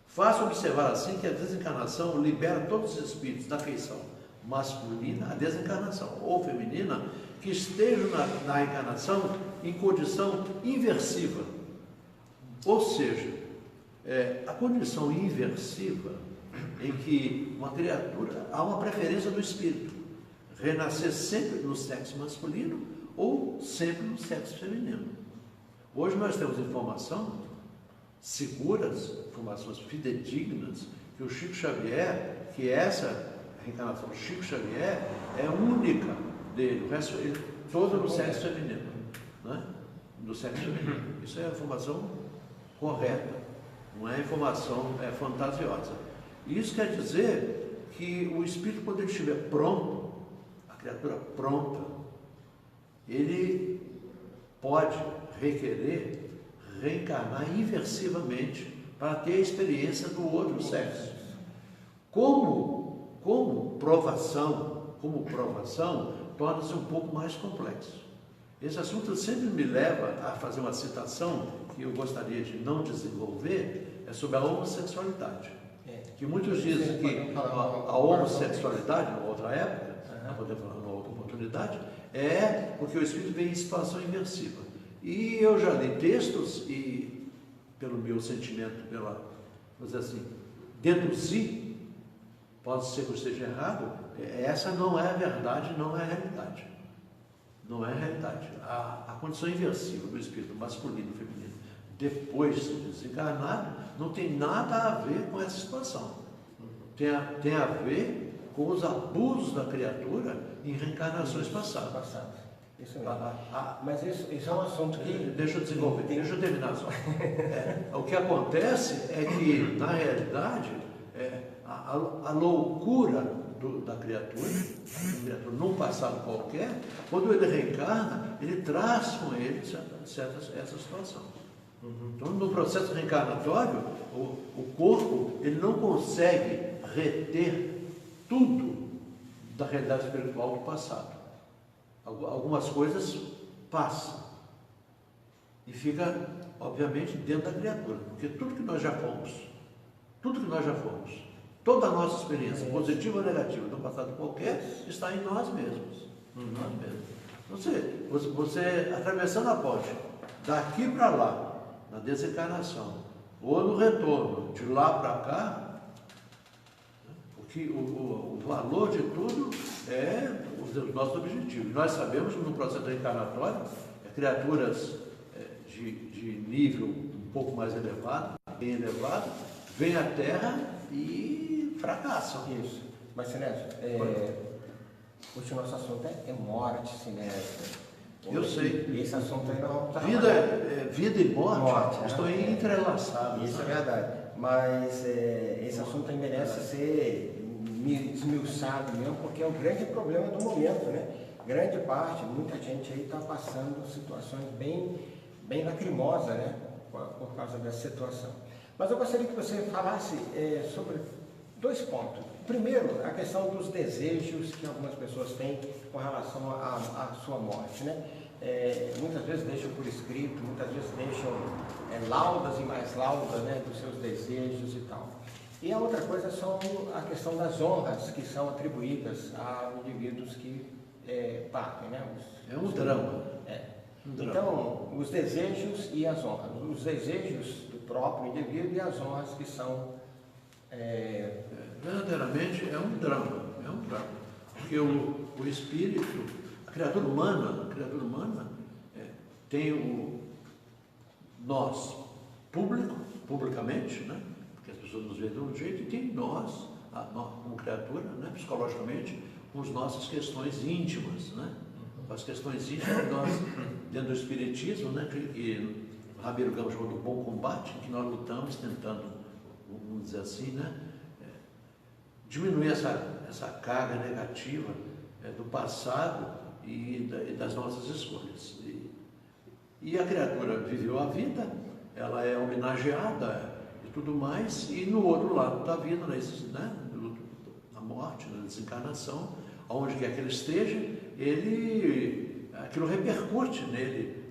Fácil observar assim que a desencarnação libera todos os espíritos da feição masculina, a desencarnação, ou feminina, que estejam na encarnação em condição inversiva. Ou seja, a condição inversiva em que uma criatura há uma preferência do espírito, renascer sempre no sexo masculino ou sempre no sexo feminino. Hoje nós temos informação seguras, informações fidedignas, que o Chico Xavier, que essa reencarnação do Chico Xavier é única dele, o resto todo no sexo feminino, né? Do sexo feminino. Isso é a informação correta, não é informação fantasiosa. Isso quer dizer que o espírito, quando ele estiver pronto, a criatura pronta, ele pode requerer reencarnar inversivamente para ter a experiência do outro sexo. Como provação, torna-se um pouco mais complexo. Esse assunto sempre me leva a fazer uma citação que eu gostaria de não desenvolver, é sobre a homossexualidade. Que muitos dizem que a homossexualidade, numa outra época, nós podemos falar numa outra oportunidade, é porque o espírito vem em situação inversiva. E eu já li textos e, pelo meu sentimento, vamos dizer assim, deduzir, pode ser que eu esteja errado, essa não é a verdade, não é a realidade. Não é a realidade. A condição inversiva do espírito masculino e feminino, depois de desencarnado, não tem nada a ver com essa situação. Tem a ver com os abusos da criatura em reencarnações passadas. Isso mesmo. Mas isso é um assunto que... Deixa eu desenvolver, deixa eu terminar só. O que acontece é que, na realidade, a loucura da criatura, num passado qualquer, quando ele reencarna, ele traz com ele essa situação. Então, no processo reencarnatório, o corpo ele não consegue reter tudo da realidade espiritual do passado. Algumas coisas passam e fica, obviamente, dentro da criatura, porque tudo que nós já fomos, toda a nossa experiência, positiva ou negativa, do passado qualquer, está em nós mesmos. Nós mesmos. Você atravessando a ponte, daqui para lá, na desencarnação, ou no retorno, de lá para cá, porque o valor de tudo é os nossos objetivos. Nós sabemos que no processo reencarnatório, criaturas de nível um pouco mais elevado, bem elevado, vêm à Terra e fracassam. Isso. Mas, Sinésio, hoje o nosso assunto é morte, Sinésio. Eu sei. E esse assunto aí não está. Vida e morte estão entrelaçados. Isso é verdade. Mas esse assunto aí merece ser esmiuçado mesmo, porque é o grande problema do momento, né? Grande parte, muita gente aí está passando situações bem lacrimosas, né? Por causa dessa situação. Mas eu gostaria que você falasse sobre 2 pontos. Primeiro, a questão dos desejos que algumas pessoas têm com relação à sua morte, né? Muitas vezes deixam por escrito, muitas vezes deixam laudas e mais laudas, né, dos seus desejos e tal. E a outra coisa são a questão das honras que são atribuídas a indivíduos que partem, né? É um drama. Então, os desejos e as honras. Os desejos do próprio indivíduo e as honras que são... Verdadeiramente é um drama. Porque o espírito, a criatura humana tem o nós publicamente, né? Porque as pessoas nos veem de um jeito, e tem nós como criatura, né? Psicologicamente, com as nossas questões íntimas, né? As questões íntimas, nós, dentro do espiritismo, né? Que o Ramiro Gama chamou do bom combate, que nós lutamos tentando, vamos dizer assim, né? Diminuir essa carga negativa do passado e das nossas escolhas. E a criatura viveu a vida, ela é homenageada e tudo mais, e no outro lado da vida, na morte, na desencarnação, onde quer que ele esteja, aquilo repercute nele.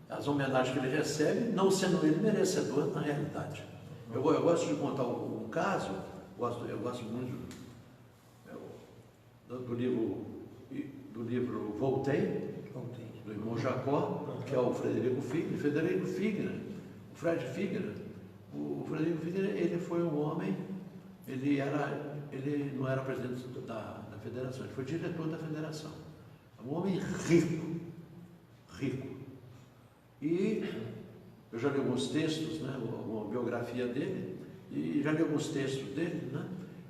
As homenagens que ele recebe, não sendo ele merecedor na realidade. Eu gosto de contar um caso. Eu gosto muito do livro Voltei, do irmão Jacó, que é o Frederico Figueira. O Frederico Figueira, ele foi um homem, ele não era presidente da federação, ele foi diretor da federação. Um homem rico. E eu já li alguns textos, né, uma biografia dele, e já li alguns textos dele, né,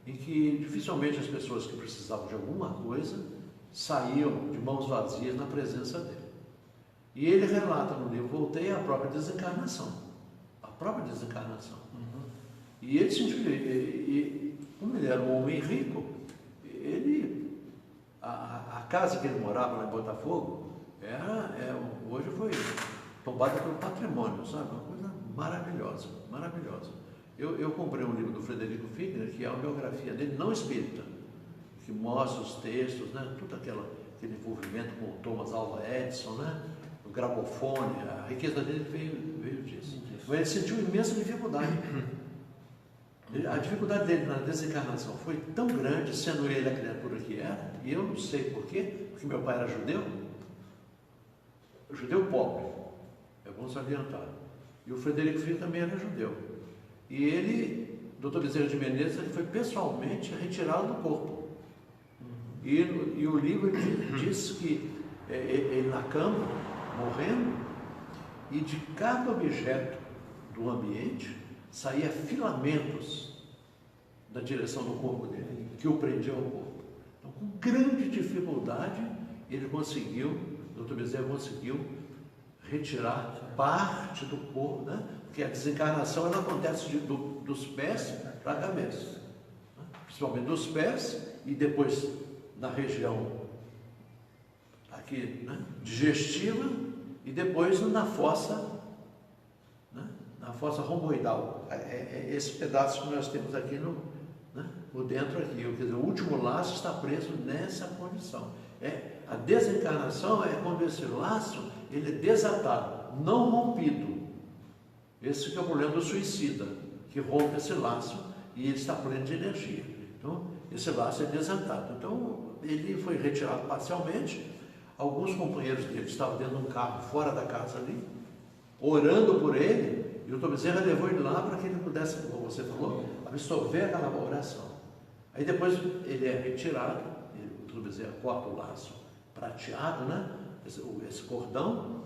em que dificilmente as pessoas que precisavam de alguma coisa saíam de mãos vazias na presença dele. E ele relata no livro Voltei a própria desencarnação. E ele sentiu, como ele era um homem rico, a casa que ele morava lá em Botafogo, hoje foi tombada pelo patrimônio, sabe? Uma coisa maravilhosa. Eu comprei um livro do Frederico Figueira, que é a biografia dele, não espírita, que mostra os textos, né? Tudo aquele envolvimento com o Thomas Alva Edison, né? O gramofone, a riqueza dele veio disso. Mas ele sentiu imensa dificuldade. A dificuldade dele na desencarnação foi tão grande, sendo ele a criatura que era, e eu não sei porquê, porque meu pai era judeu pobre, é bom salientar. E o Frederico Filho também era judeu. E ele, Dr. Bezerra de Menezes, ele foi pessoalmente retirado do corpo. E o livro diz que ele na cama, morrendo, e de cada objeto do ambiente saía filamentos da direção do corpo dele, que o prendiam ao corpo. Então, com grande dificuldade, ele conseguiu, Dr. Bezerra conseguiu retirar parte do corpo, né? Porque a desencarnação ela acontece dos pés para a cabeça, né? Principalmente dos pés e depois na região aqui, né? Digestiva e depois na fossa, né? Na fossa romboidal. É esse pedaço que nós temos aqui por dentro aqui. Quer dizer, o último laço está preso nessa condição. A desencarnação é quando esse laço ele é desatado, não rompido. Esse que é o problema do suicida, que rompe esse laço e ele está pleno de energia. Então, esse laço é desatado. Então, ele foi retirado parcialmente. Alguns companheiros dele estavam dentro de um carro fora da casa ali, orando por ele, e o Dr. Bezerra levou ele lá para que ele pudesse, como você falou, absorver aquela oração. Aí depois ele é retirado, o Dr. Bezerra corta o laço prateado, né? Esse cordão,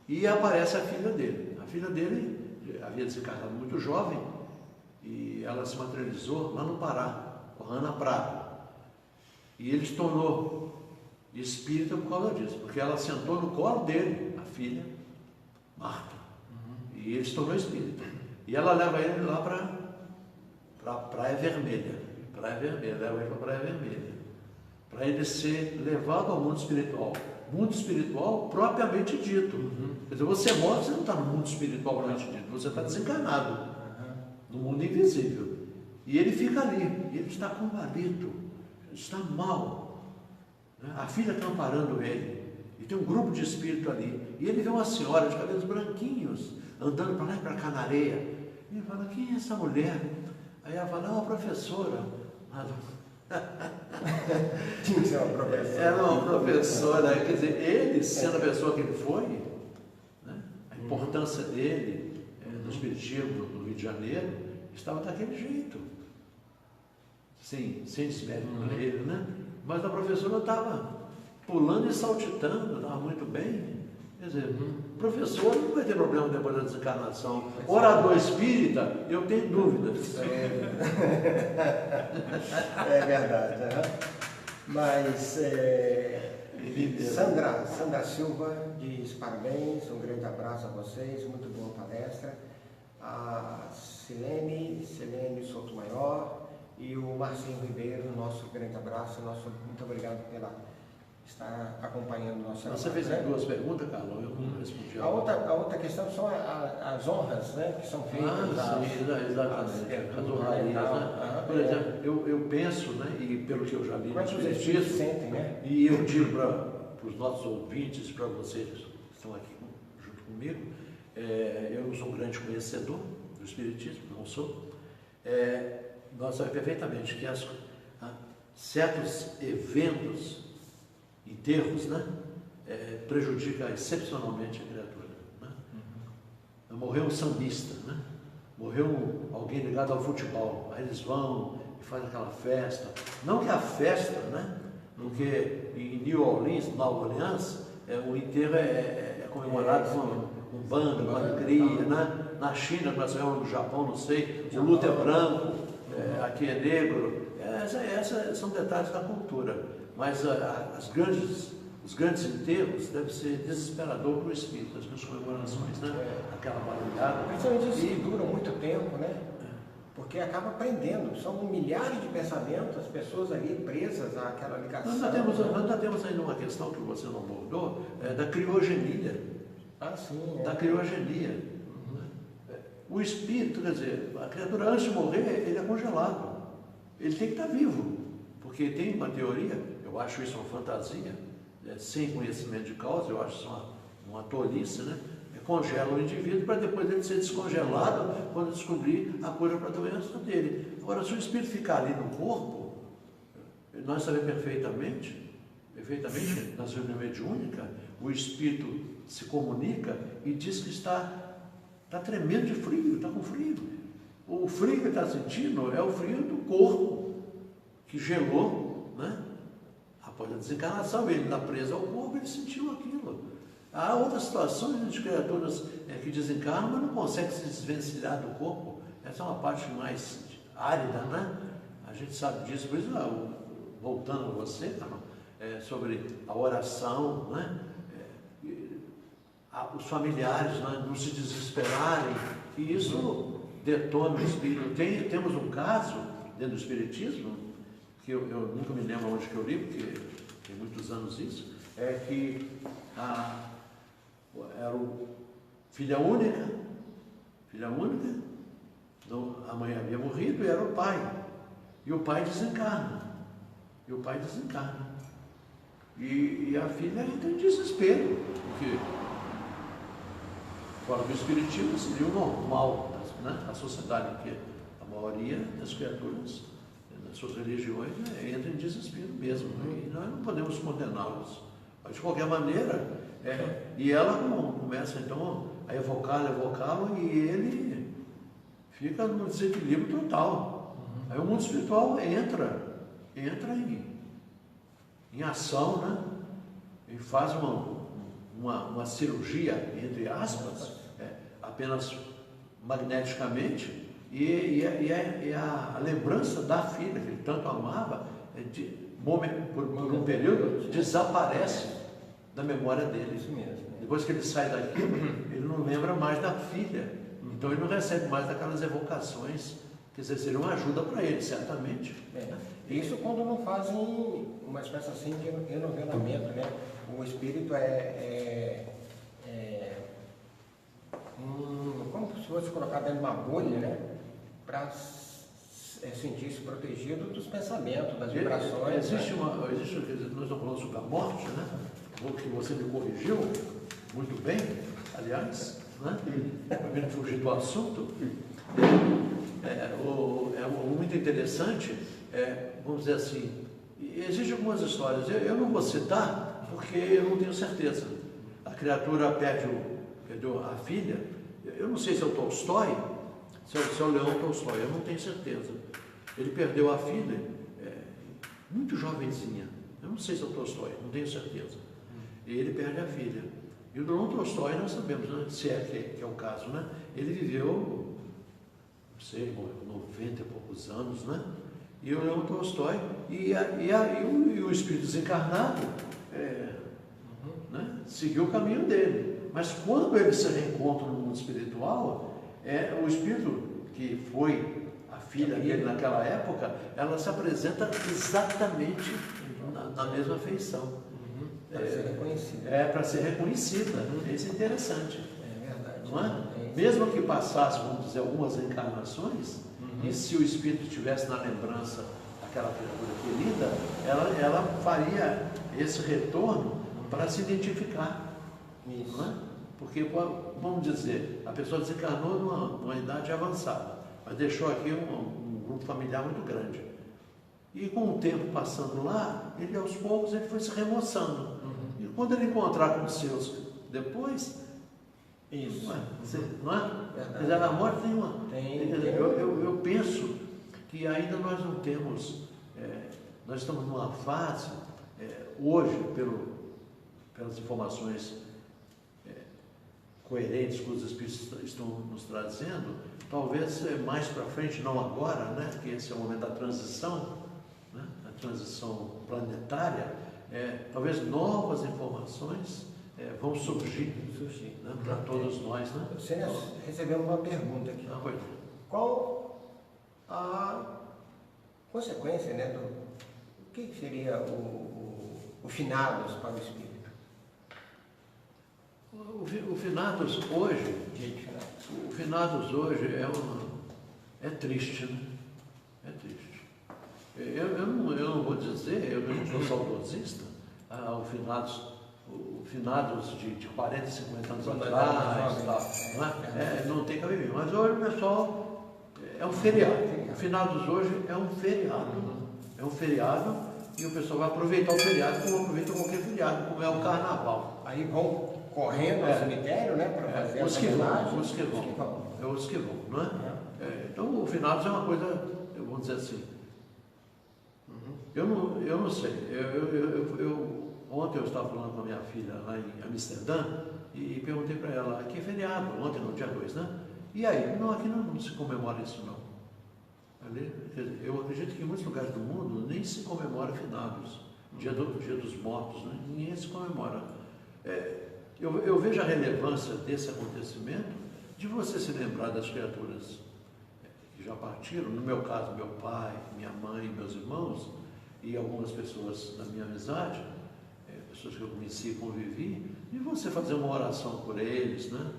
e aparece a filha dele. A filha dele havia desencarnado muito jovem e ela se materializou lá no Pará, com a Ana Prado. E ele se tornou espírita por causa disso, porque ela sentou no colo dele, a filha, Marta, e ele se tornou espírita. E ela leva ele lá para a Praia Vermelha, leva ele para a Praia Vermelha, para ele ser levado ao mundo espiritual propriamente dito. Quer dizer, você morre, você não está no mundo espiritual propriamente dito, você está desencarnado, no mundo invisível. E ele fica ali, ele está combalido, está mal. A filha está amparando ele, e tem um grupo de espírito ali, e ele vê uma senhora de cabelos branquinhos, andando para lá e para cá na areia, e ele fala: quem é essa mulher? Aí ela fala: é uma professora. Tinha que ser uma professora. Era uma professora, quer dizer, ele, sendo a pessoa que ele foi, né, a importância dele no espiritismo do Rio de Janeiro, estava daquele jeito, sem desmérito para ele, né? Mas a professora estava pulando e saltitando, estava muito bem. Quer dizer, professor não vai ter problema depois da desencarnação. Orador espírita, eu tenho dúvidas. É verdade. Mas Sandra Silva diz parabéns, um grande abraço a vocês, muito boa palestra. A Silene Sotomayor e o Marcinho Ribeiro, nosso grande abraço, muito obrigado pela estar acompanhando o nosso. Você fez duas perguntas, Carlos, eu não respondi. A outra questão são as honras, né, que são feitas. Exatamente. As honrarias, né? Por exemplo, eu penso, né, e pelo que eu já li no Espiritismo, sentem, né? E eu digo para os nossos ouvintes, para vocês que estão aqui junto comigo, eu não sou um grande conhecedor do Espiritismo, não sou. Nós sabemos perfeitamente que certos eventos, enterros, né, prejudica excepcionalmente a criatura. Né? Morreu um sambista, né? Morreu alguém ligado ao futebol, aí eles vão e fazem aquela festa. Não que a festa, né? Porque em New Orleans, Nova Orleans, o enterro é comemorado com banda, com alegria, né? Na China, nós vemos no Japão, não sei, o luto é branco, aqui é negro. Esses são detalhes da cultura. Mas os grandes enterros devem ser desesperador para o espírito, as suas comemorações, né? Aquela barulhada. Principalmente isso que dura muito tempo, né? Porque acaba aprendendo. São milhares de pensamentos, as pessoas ali presas àquela ligação. Nós ainda temos ainda uma questão que você não abordou, da criogenia. Sim. Da criogenia. O espírito, quer dizer, a criatura antes de morrer, ele é congelado. Ele tem que estar vivo. Porque tem uma teoria, eu acho isso uma fantasia, sem conhecimento de causa, eu acho isso uma tolice, né? Congela o indivíduo para depois ele ser descongelado quando descobrir a cura para a doença dele. Agora, se o espírito ficar ali no corpo, nós sabemos perfeitamente, na reunião mediúnica, o espírito se comunica e diz que está tremendo de frio, está com frio. O frio que ele está sentindo é o frio do corpo, que gelou, né? Após a desencarnação, ele está preso ao corpo, ele sentiu aquilo. Há outras situações de criaturas que desencarnam, mas não conseguem se desvencilhar do corpo. Essa é uma parte mais árida, né? A gente sabe disso, por isso, voltando a você, sobre a oração, né? Os familiares, né? Não se desesperarem, e isso detona o espírito. Temos um caso dentro do Espiritismo, que eu nunca me lembro onde que eu li, porque tem muitos anos isso, que era filha única, então, a mãe havia morrido e era o pai. E o pai desencarna. E a filha entra em desespero, porque fora do espiritismo seria o normal, né? A sociedade em que a maioria das criaturas, nas suas religiões, entra em desespero mesmo, né? E nós não podemos condená-los. Mas de qualquer maneira, e ela começa então a evocá-lo, e ele fica num desequilíbrio total. Aí o mundo espiritual entra em ação, né? E faz uma cirurgia, entre aspas, apenas magneticamente, e a lembrança da filha que ele tanto amava, por um período, desaparece da memória dele. Isso mesmo. Depois que ele sai daqui, ele não lembra mais da filha. Então ele não recebe mais daquelas evocações, que seriam uma ajuda para ele, certamente. Isso quando não fazem uma espécie assim de renovelamento, né? O espírito como se fosse colocar dentro de uma bolha, né? Para sentir-se protegido dos pensamentos, das vibrações. Existe, nós estamos falando sobre a morte, né? Que você me corrigiu muito bem, aliás, né? Para não fugir do assunto. Muito interessante, vamos dizer assim, existem algumas histórias, eu não vou citar porque eu não tenho certeza. A criatura perdeu a filha, eu não sei se é o Tolstói, se é o Leão Tolstói, eu não tenho certeza. Ele perdeu a filha muito jovenzinha, eu não sei se é o Tolstói, não tenho certeza. E ele perde a filha. E o Leão Tolstói, nós sabemos, né, se que é o caso, né? Ele viveu, não sei, 90 e poucos anos, né? E o Leão Tolstói, e o espírito desencarnado né, seguiu o caminho dele. Mas quando ele se reencontra no mundo espiritual, o espírito que foi a filha dele naquela época, ela se apresenta exatamente na mesma feição. Para ser reconhecida. Para ser reconhecida. Isso é interessante. É verdade. Não é? Mesmo que passasse, vamos dizer, algumas encarnações, e se o espírito estivesse na lembrança daquela criatura querida, ela faria esse retorno para se identificar. Isso. Não é? Porque, vamos dizer, a pessoa desencarnou numa idade avançada, mas deixou aqui um grupo familiar muito grande. E com o tempo passando lá, ele aos poucos ele foi se remoçando. E quando ele encontrar com os seus depois, isso. Não é? Quer dizer, a morte tem uma. Eu penso que ainda nós não temos. Nós estamos numa fase, hoje, pelas informações coerentes que os Espíritos estão nos trazendo, talvez mais para frente, não agora, né? Que esse é o momento da transição, né? A transição planetária, talvez novas informações vão surgir né, para todos nós. Né? Você recebeu uma pergunta aqui. Qual a consequência, né, o que seria o finados para o espírito? O finados hoje, é triste, né? É triste. Eu não vou dizer, eu não sou saudosista, o finados de 40, 50 anos atrás, não tem cabimento. Mas hoje o pessoal é um feriado. O finados hoje é um feriado. É um feriado e o pessoal vai aproveitar o feriado como aproveita qualquer feriado, como é o carnaval. Aí vão correndo ao cemitério, né? Para fazer os que vão, não é? Então o finados é uma coisa, vamos dizer assim. Eu não sei. Ontem eu estava falando com a minha filha lá em Amsterdã e perguntei para ela, aqui é feriado, ontem no dia 2, né? E aí? Não, aqui não se comemora isso não. Eu acredito que em muitos lugares do mundo nem se comemora finados, dia dos mortos, né? Ninguém se comemora. Eu vejo a relevância desse acontecimento de você se lembrar das criaturas que já partiram, no meu caso, meu pai, minha mãe, meus irmãos e algumas pessoas da minha amizade, pessoas que eu conheci e convivi, e você fazer uma oração por eles, né?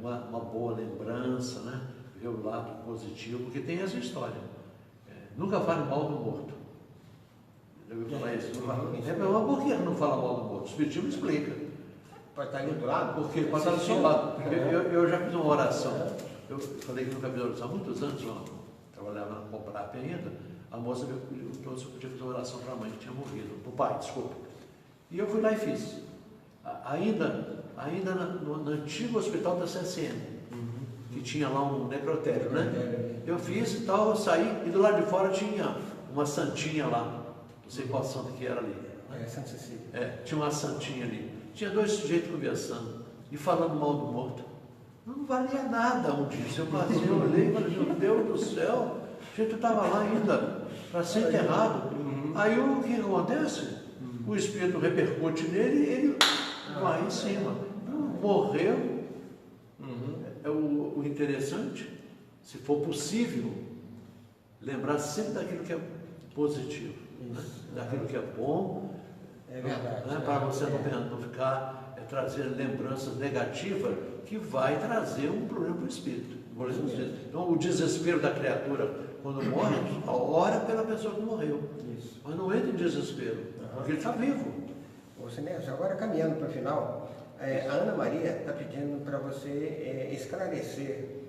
Uma boa lembrança, né? Ver o lado positivo, porque tem essa história. Nunca fale mal do morto. Eu ouvi falar isso. Mas por que não fala mal do morto? O Espiritismo explica. Pode estar ali do lado? Porque pode estar do seu lado. Eu já fiz uma oração. Eu falei que nunca fiz oração há muitos anos, eu trabalhava na Comprap ainda. A moça me perguntou se eu podia fazer uma oração para a mãe que tinha morrido, para o pai, desculpa. E eu fui lá e fiz. Ainda no antigo hospital da CSN, que tinha lá um necrotério, né? Eu fiz e tal, eu saí, e do lado de fora tinha uma santinha lá, não sei qual santa que era ali. Santa Cecília. Tinha uma santinha ali. Tinha dois sujeitos conversando e falando mal do morto. Não valia nada um dia. Eu passei, eu olhei e falei, meu Deus do céu, a gente estava lá ainda para ser enterrado. Aí o que acontece? O espírito repercute nele e ele vai em cima. Morreu. O interessante, se for possível, lembrar sempre daquilo que é positivo, né? Daquilo que é bom. É verdade. Né? Para você não ficar trazendo lembranças negativas que vai trazer um problema para o espírito. Então, o desespero da criatura, quando morre, ora pela pessoa que morreu. Isso. Mas não entra em desespero, porque ele está vivo. Você mesmo, agora caminhando para o final, a Ana Maria está pedindo para você esclarecer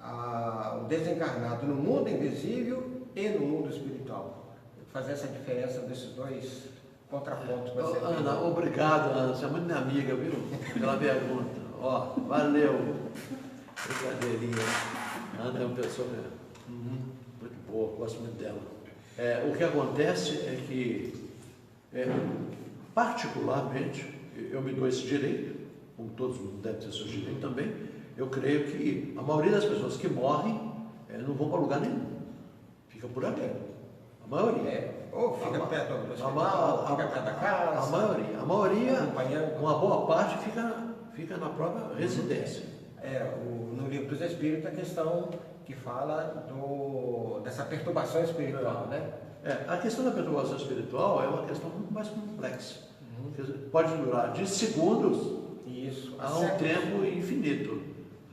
o desencarnado no mundo invisível e no mundo espiritual. Fazer essa diferença desses dois contrapontos. Ana, obrigado, Ana. Você é muito minha amiga, viu? Pela pergunta. Valeu. Brincadeirinha. Ana é uma pessoa muito boa, gosto muito dela. O que acontece é que, particularmente, eu me dou esse direito, como todos devem ter esse direito também. Eu creio que a maioria das pessoas que morrem não vão para lugar nenhum, fica por aqui. A maioria. Ou fica perto do hospital, fica perto da casa. A maioria, uma boa parte fica na própria residência. No livro dos Espíritos, a questão que fala dessa perturbação espiritual, né? A questão da perturbação espiritual é uma questão muito mais complexa. Pode durar de segundos a um tempo infinito.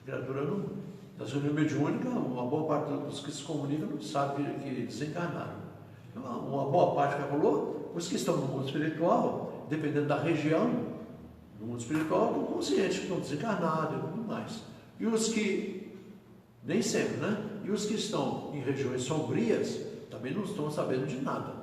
A criatura não. Na reunião mediúnica, uma boa parte dos que se comunicam não sabe que desencarnaram. Uma boa parte que falou, os que estão no mundo espiritual, dependendo da região, no mundo espiritual, estão conscientes que estão desencarnados e tudo mais. E os que, nem sempre, né? E os que estão em regiões sombrias, também não estão sabendo de nada.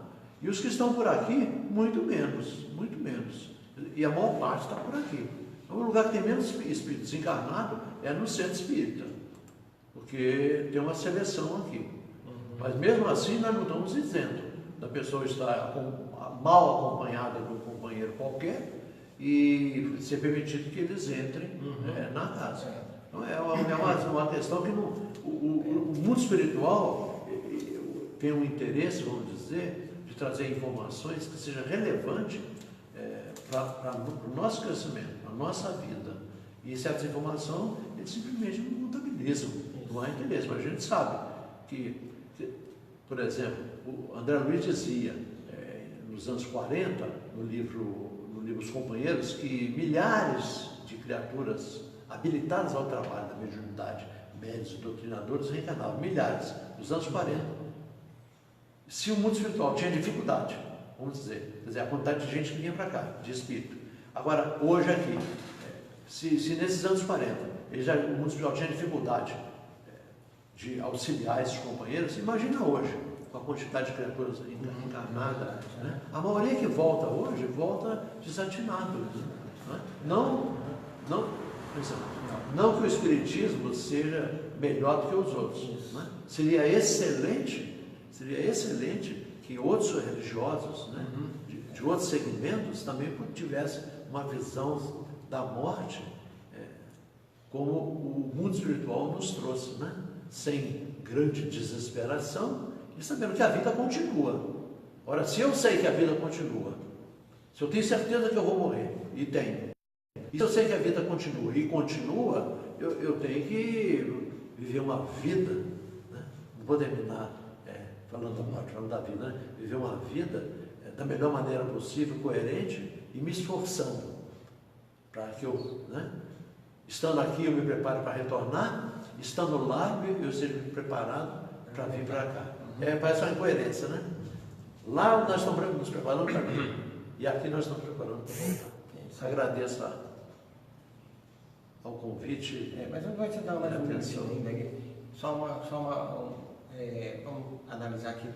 E os que estão por aqui, muito menos, muito menos. E a maior parte está por aqui. Então, o lugar que tem menos espírito desencarnado é no centro espírita, porque tem uma seleção aqui. Mas mesmo assim, nós não estamos dizendo da pessoa estar mal acompanhada de um companheiro qualquer e ser permitido que eles entrem na casa. Então, é uma questão que o mundo espiritual tem um interesse, vamos dizer, de trazer informações que sejam relevantes para o nosso crescimento, para a nossa vida. E certas informações, eles simplesmente não contabilizam, não há interesse. Mas a gente sabe que, por exemplo, o André Luiz dizia, nos anos 40, no livro Os Companheiros, que milhares de criaturas habilitadas ao trabalho da mediunidade, médios e doutrinadores, reencarnavam, milhares, nos anos 40. Se o mundo espiritual tinha dificuldade, vamos dizer, quer dizer, a quantidade de gente que vinha para cá, de espírito. Agora, hoje aqui, se nesses anos 40, o mundo espiritual tinha dificuldade de auxiliar esses companheiros, imagina hoje, com a quantidade de criaturas encarnadas. Né? A maioria que volta hoje, volta desatinado. Né? Não que o espiritismo seja melhor do que os outros. Né? Seria excelente que outros religiosos, né, de outros segmentos, também tivessem uma visão da morte como o mundo espiritual nos trouxe, né? Sem grande desesperação e sabendo que a vida continua. Ora, se eu sei que a vida continua, se eu tenho certeza que eu vou morrer, e tenho, e se eu sei que a vida continua, eu tenho que viver uma vida, né? Não vou terminar falando da morte, falando da vida, né? Viver uma vida da melhor maneira possível, coerente, e me esforçando para que eu, né? Estando aqui, eu me prepare para retornar, estando lá, eu seja preparado para vir para cá. Parece uma incoerência, né? Lá nós estamos nos preparando para vir, e aqui nós estamos preparando para voltar. Agradeço ao convite. Mas eu vou te dar mais um minutinho ainda aqui. Vamos analisar aqui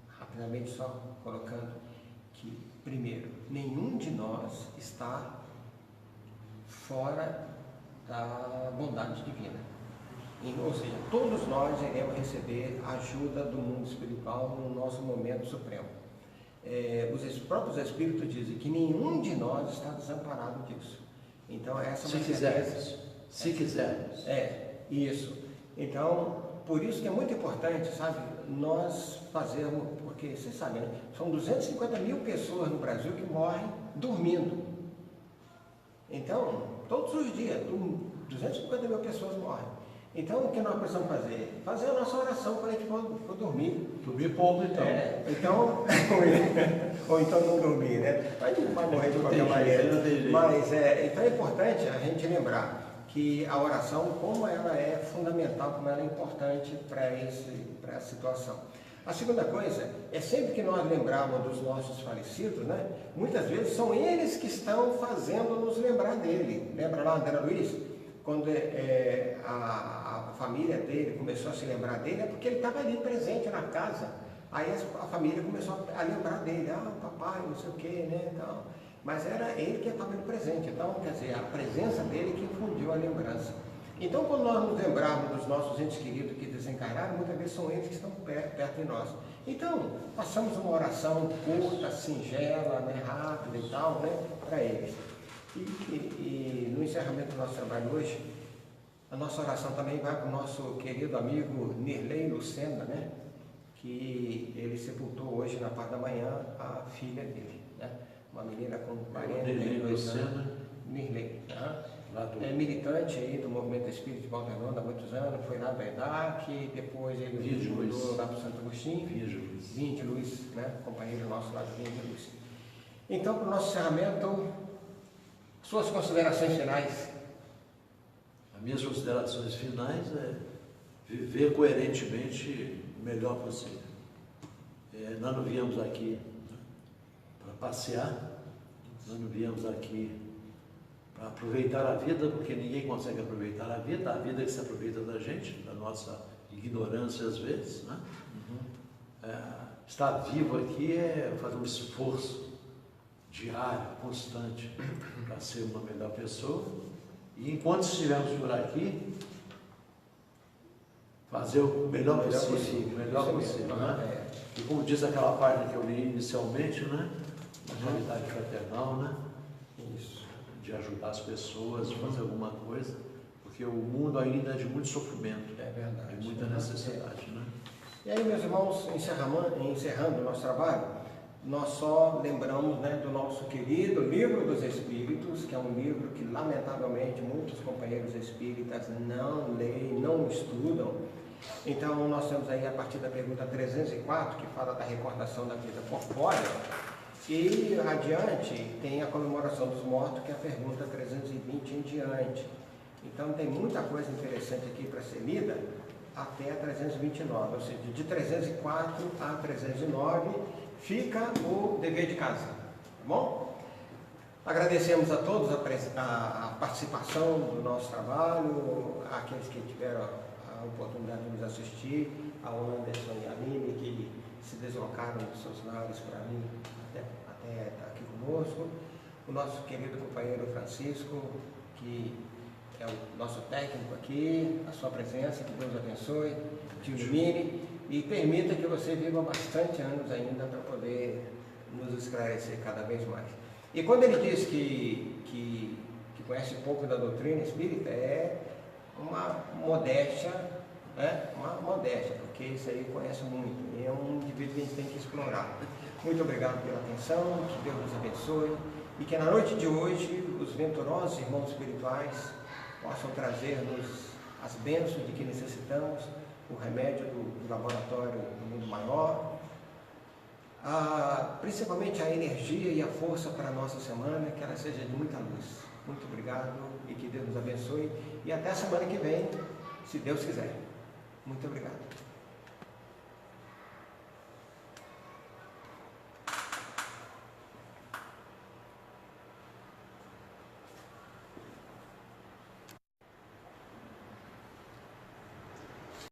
rapidamente, só colocando que, primeiro, nenhum de nós está fora da bondade divina. Ou seja, todos nós iremos receber a ajuda do mundo espiritual no nosso momento supremo. Os próprios Espíritos dizem que nenhum de nós está desamparado disso. Então, essa é uma certeza. Se quisermos. Isso. Então, por isso que é muito importante, sabe, nós fazermos, porque vocês sabem, né? São 250 mil pessoas no Brasil que morrem dormindo. Então, todos os dias, 250 mil pessoas morrem. Então, o que nós precisamos fazer? Fazer a nossa oração quando a gente for dormir. Dormir pouco, então. Então, ou então não dormir, né? A gente vai morrer de qualquer maneira. Mas, então é importante a gente lembrar que a oração, como ela é fundamental, como ela é importante para essa situação. A segunda coisa é sempre que nós lembrarmos dos nossos falecidos, né? Muitas vezes são eles que estão fazendo nos lembrar dele. Lembra lá André Luiz? Quando a família dele começou a se lembrar dele, é porque ele estava ali presente na casa. Aí a família começou a lembrar dele, papai, não sei o quê, né? Então, mas era ele que estava ali presente. Então, quer dizer, a presença dele que infundiu a lembrança. Então, quando nós nos lembrarmos dos nossos entes queridos que desencarnaram, muitas vezes são eles que estão perto de nós. Então, passamos uma oração curta, singela, né, rápida e tal, né, para eles. E no encerramento do nosso trabalho hoje, a nossa oração também vai para o nosso querido amigo Nirley Lucena, né, que ele sepultou hoje na parte da manhã a filha dele, né, uma menina com 42 anos, Nirley. É militante aí do movimento espírita de Volta Redonda há muitos anos, foi lá da EDAC, depois ele mudou lá para o Santo Agostinho, Vinha de Luz, né, companheiro nosso lá do Vinha de Luz. Então, para o nosso encerramento, suas considerações finais. As minhas considerações finais é viver coerentemente o melhor possível. Nós não viemos aqui para passear, nós não viemos aqui para aproveitar a vida, porque ninguém consegue aproveitar a vida que se aproveita da gente, da nossa ignorância às vezes, né? Estar vivo aqui é fazer um esforço diário, constante, para ser uma melhor pessoa. E enquanto estivermos por aqui, fazer o melhor possível, né? E como diz aquela página que eu li inicialmente, né? A caridade fraternal, né? Isso. De ajudar as pessoas, fazer alguma coisa, porque o mundo ainda é de muito sofrimento, verdade, de muita necessidade, né? E aí, meus irmãos, encerrando o nosso trabalho, nós só lembramos, né, do nosso querido Livro dos Espíritos, que é um livro que, lamentavelmente, muitos companheiros espíritas não leem, não estudam. Então, nós temos aí, a partir da pergunta 304, que fala da recordação da vida corpórea, e adiante tem a comemoração dos mortos, que é a pergunta 320 em diante. Então, tem muita coisa interessante aqui para ser lida até a 329, ou seja, de 304 a 309 fica o dever de casa, tá bom? Agradecemos a todos a participação do nosso trabalho, aqueles que tiveram a oportunidade de nos assistir, ao Anderson e a Aline, que se deslocaram dos seus lares para mim até estar aqui conosco, o nosso querido companheiro Francisco, que é o nosso técnico aqui, a sua presença, que Deus abençoe, te ilumine e permita que você viva bastante anos ainda para poder nos esclarecer cada vez mais. E quando ele diz que conhece pouco da doutrina espírita, é uma modéstia, né? Uma modéstia, porque isso aí conhece muito, e é um indivíduo que a gente tem que explorar. Muito obrigado pela atenção, que Deus nos abençoe, e que na noite de hoje os venturosos irmãos espirituais possam trazer-nos as bênçãos de que necessitamos, o remédio do laboratório do mundo maior, principalmente a energia e a força para a nossa semana, que ela seja de muita luz. Muito obrigado e que Deus nos abençoe. E até a semana que vem, se Deus quiser. Muito obrigado.